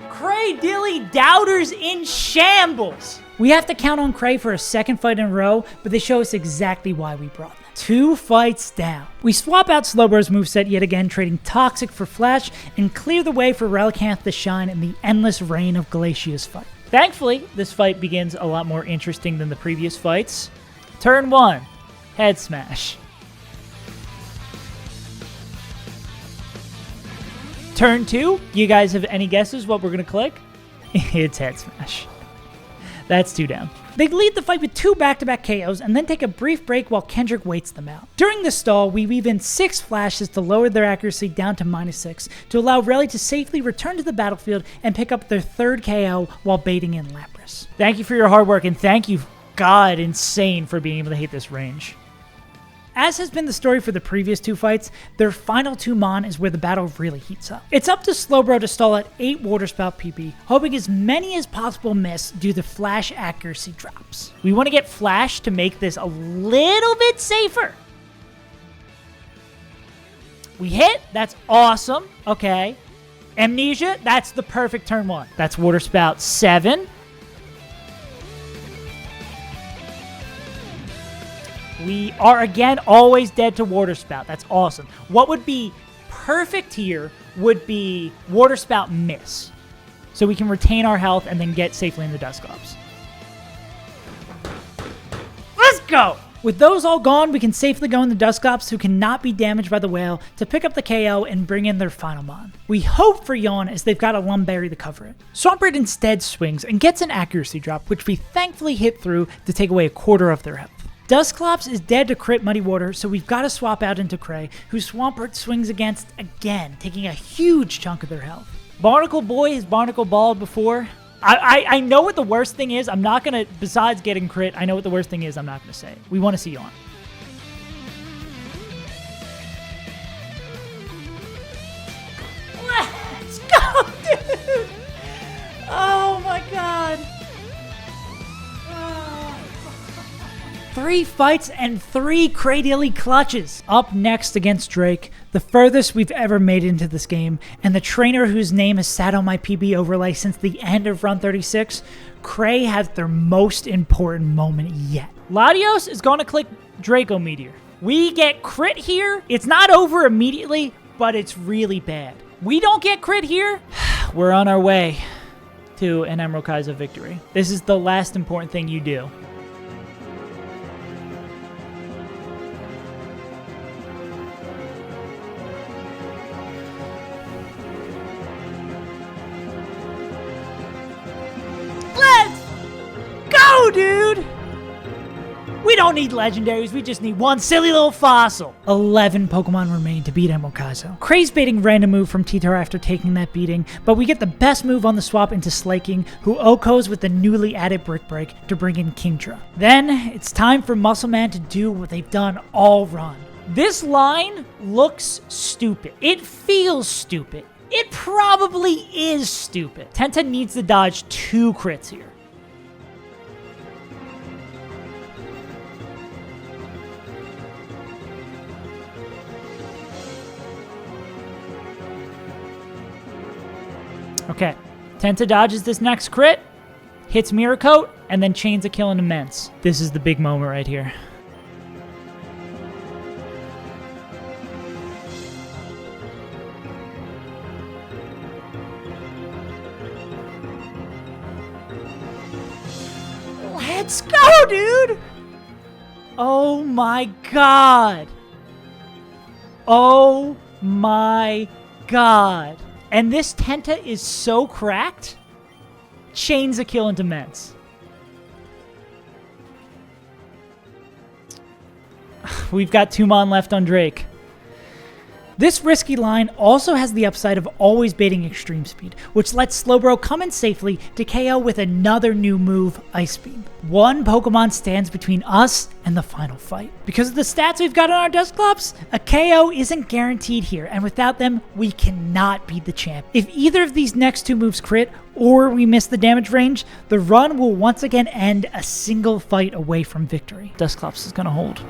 Cray-Daily Doubters in shambles! We have to count on Cray for a second fight in a row, but they show us exactly why we brought them. 2 fights down. We swap out Slowbro's moveset yet again, trading Toxic for Flash, and clear the way for Relicanth to shine in the endless reign of Glacia's fight. Thankfully, this fight begins a lot more interesting than the previous fights. Turn 1, Head Smash. Turn 2, you guys have any guesses what we're going to click? It's Head Smash. That's 2 down. They lead the fight with 2 back-to-back KOs and then take a brief break while Kendrick waits them out. During the stall, we weave in 6 flashes to lower their accuracy down to -6 to allow Reli to safely return to the battlefield and pick up their 3rd KO while baiting in Lapras. Thank you for your hard work, and thank you, God, insane, for being able to hit this range. As has been the story for the previous 2 fights, their final 2 Mon is where the battle really heats up. It's up to Slowbro to stall at 8 Water Spout PP, hoping as many as possible miss due to Flash accuracy drops. We want to get Flash to make this a little bit safer. We hit, that's awesome, okay. Amnesia, that's the perfect turn 1. That's Water Spout 7. We are, again, always dead to Water Spout. That's awesome. What would be perfect here would be Water Spout miss. So we can retain our health and then get safely in the Dusclops. Let's go! With those all gone, we can safely go in the Dusclops, who cannot be damaged by the whale, to pick up the KO and bring in their final Mon. We hope for Yawn, as they've got a Lumberry to cover it. Swampert instead swings and gets an accuracy drop, which we thankfully hit through to take away a quarter of their health. Dusclops is dead to crit Muddy Water, so we've got to swap out into Cray, who Swampert swings against again, taking a huge chunk of their health. Barnacle Boy has Barnacle Balled before. I know what the worst thing is. I'm not going to, besides getting crit, I know what the worst thing is. I'm not going to say it. We want to see Yawn. Let's go, dude! Oh my god. 3 fights and 3 Cray-Daily clutches. Up next against Drake, the furthest we've ever made into this game, and the trainer whose name has sat on my PB overlay since the end of Run 36, Cray has their most important moment yet. Latios is going to click Draco Meteor. We get crit here. It's not over immediately, but it's really bad. We don't get crit here. We're on our way to an Emerald Kaizo victory. This is the last important thing you do. Dude! We don't need legendaries, we just need one silly little fossil. 11 Pokemon remain to beat Emerald Kaizo. Cray's baiting random move from T-Tar after taking that beating, but we get the best move on the swap into Slaking, who OHKOs with the newly added Brick Break to bring in Kingdra. Then, it's time for Muscle Man to do what they've done all run. This line looks stupid. It feels stupid. It probably is stupid. Tenta needs to dodge 2 crits here. Okay. Tenta dodges this next crit, hits Mirror Coat, and then chains a kill into Immense. This is the big moment right here. Let's go, dude! Oh my god. Oh my god. And this Tenta is so cracked. Chains a kill into Immense. We've got 2 Mon left on Drake. This risky line also has the upside of always baiting Extreme Speed, which lets Slowbro come in safely to KO with another new move, Ice Beam. One Pokemon stands between us and the final fight. Because of the stats we've got on our Dusclops, a KO isn't guaranteed here, and without them, we cannot beat the champ. If either of these next 2 moves crit, or we miss the damage range, the run will once again end a single fight away from victory. Dusclops is gonna hold.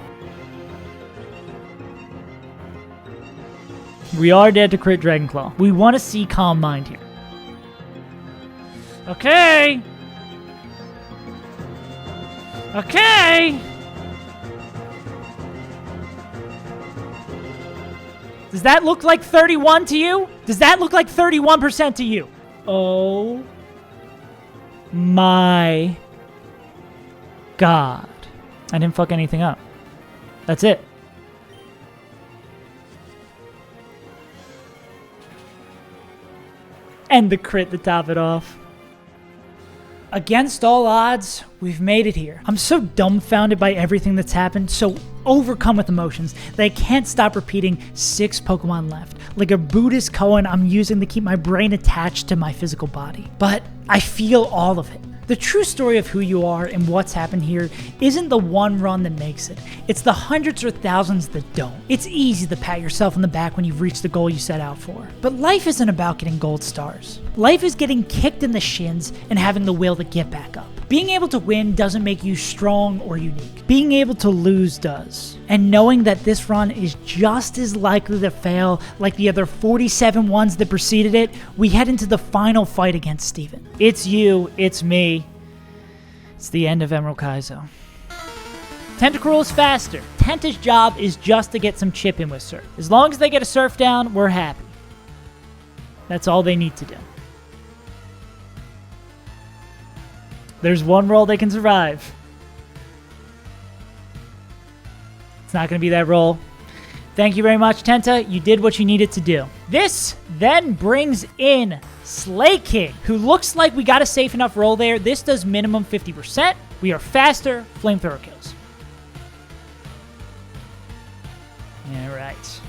We are dead to crit Dragonclaw. We want to see Calm Mind here. Okay. Okay. Does that look like 31 to you? Does that look like 31% to you? Oh my god. I didn't fuck anything up. That's it. And the crit to top it off. Against all odds, we've made it here. I'm so dumbfounded by everything that's happened, so overcome with emotions, that I can't stop repeating 6 Pokemon left. Like a Buddhist koan I'm using to keep my brain attached to my physical body. But I feel all of it. The true story of who you are and what's happened here isn't the one run that makes it. It's the hundreds or thousands that don't. It's easy to pat yourself on the back when you've reached the goal you set out for. But life isn't about getting gold stars. Life is getting kicked in the shins and having the will to get back up. Being able to win doesn't make you strong or unique. Being able to lose does. And knowing that this run is just as likely to fail like the other 47 ones that preceded it, we head into the final fight against Steven. It's you, it's me. It's the end of Emerald Kaizo. Tentacruel is faster. Tenta's job is just to get some chip in with Surf. As long as they get a Surf down, we're happy. That's all they need to do. There's one roll they can survive. It's not going to be that roll. Thank you very much, Tenta. You did what you needed to do. This then brings in Slay King, who looks like we got a safe enough roll there. This does minimum 50%. We are faster. Flamethrower kills. All right.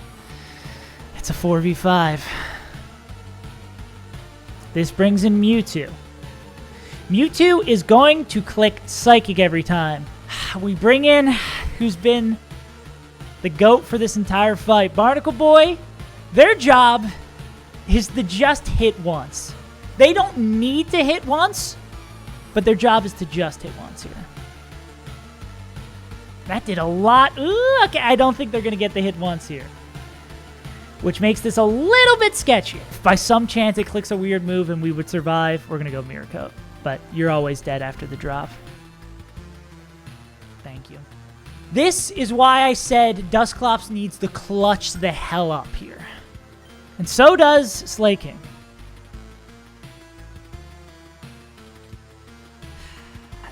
It's a 4v5. This brings in Mewtwo. Mewtwo is going to click Psychic every time. We bring in who's been the GOAT for this entire fight. Barnacle Boy, their job is to just hit once. They don't need to hit once, but their job is to just hit once here. That did a lot. Ooh, okay, I don't think they're going to get the hit once here, which makes this a little bit sketchy. If by some chance it clicks a weird move and we would survive, we're going to go Mirror Coat. But you're always dead after the drop. Thank you. This is why I said Dusclops needs to clutch the hell up here. And so does Slay King.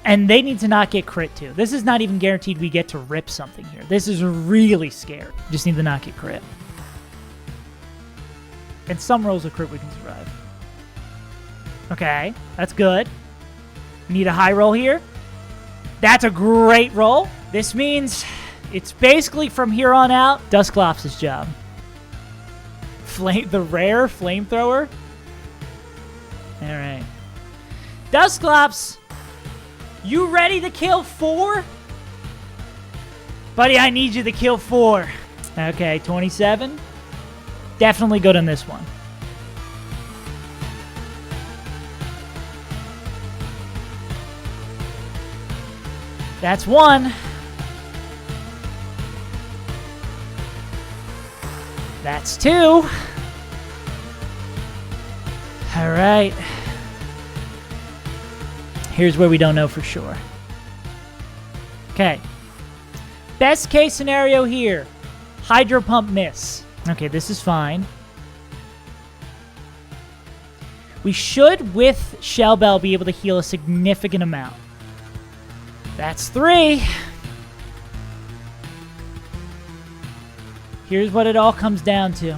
And they need to not get crit too. This is not even guaranteed we get to rip something here. This is really scary. Just need to not get crit. And some rolls of crit we can survive. Okay, that's good. We need a high roll here. That's a great roll. This means it's basically from here on out Dusclops' job. The rare Flamethrower. All right. Dusclops, you ready to kill 4? Buddy, I need you to kill 4. Okay, 27. Definitely good on this one. That's 1. That's 2. All right. Here's where we don't know for sure. Okay. Best case scenario here. Hydro pump miss. Okay, this is fine. We should, with Shell Bell, be able to heal a significant amount. That's 3. Here's what it all comes down to.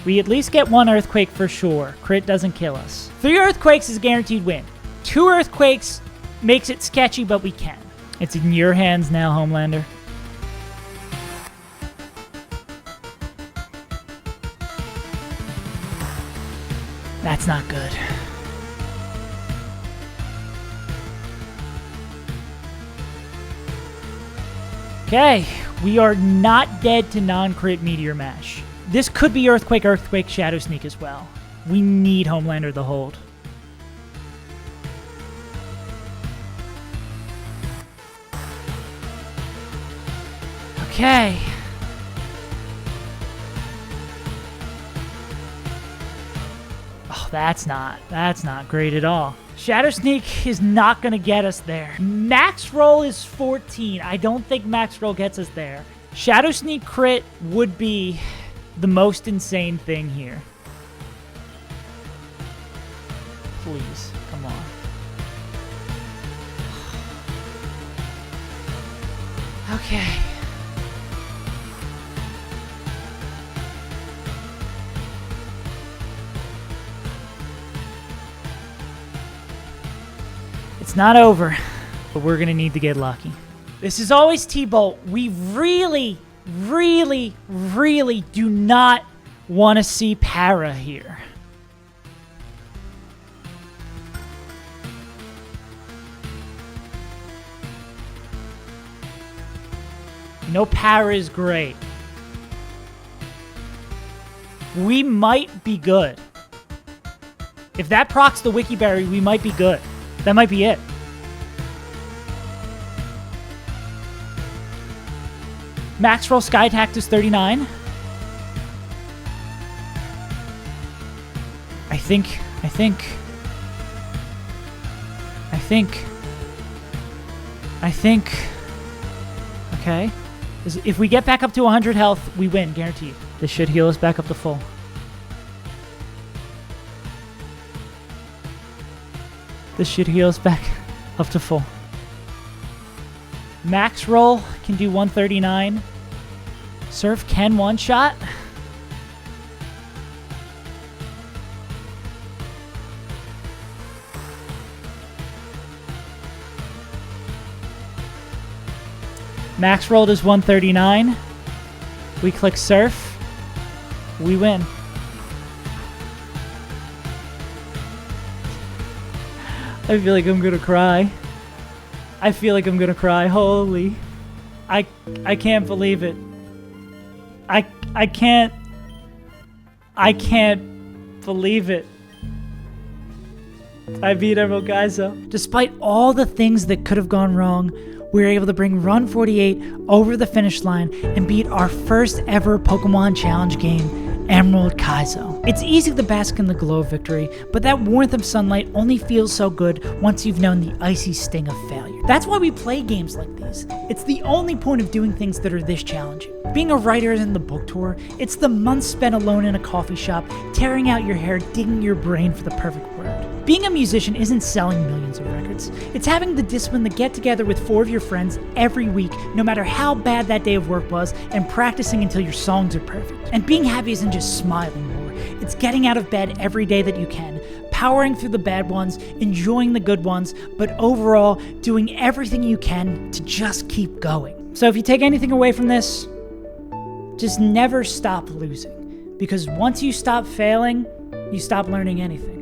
We at least get 1 Earthquake for sure. Crit doesn't kill us. 3 Earthquakes is a guaranteed win. 2 Earthquakes makes it sketchy, but we can. It's in your hands now, Homelander. That's not good. Okay, we are not dead to non-crit Meteor Mash. This could be Earthquake, Earthquake, Shadow Sneak as well. We need Homelander to hold. Okay. Oh, that's not great at all. Shadow Sneak is not going to get us there. Max roll is 14. I don't think max roll gets us there. Shadow Sneak crit would be the most insane thing here. Please, come on. Okay. It's not over, but we're going to need to get lucky. This is always T-Bolt. We really, really, really do not want to see Para here. You know, Para is great. We might be good. If that procs the Wiki Berry, we might be good. That might be it. Max roll Sky Attack is 39. I think. Okay. If we get back up to 100 health, we win, guaranteed. This should heal us back up to full. This should heal us back up to full. Max roll can do 139. Surf can one-shot. Max roll is 139. We click Surf. We win. I feel like I'm gonna cry. I feel like I'm gonna cry. Holy. I can't believe it. I can't believe it. I beat Emerald Kaizo. Despite all the things that could have gone wrong, we were able to bring Run 48 over the finish line and beat our first ever Pokemon Challenge game, Emerald Kaizo. It's easy to bask in the glow of victory, but that warmth of sunlight only feels so good once you've known the icy sting of failure. That's why we play games like these. It's the only point of doing things that are this challenging. Being a writer in the book tour, it's the months spent alone in a coffee shop, tearing out your hair, digging your brain for the perfect word. Being a musician isn't selling millions of records. It's having the discipline to get together with 4 of your friends every week, no matter how bad that day of work was, and practicing until your songs are perfect. And being happy isn't just smiling more. It's getting out of bed every day that you can, powering through the bad ones, enjoying the good ones, but overall doing everything you can to just keep going. So if you take anything away from this, just never stop losing. Because once you stop failing, you stop learning anything.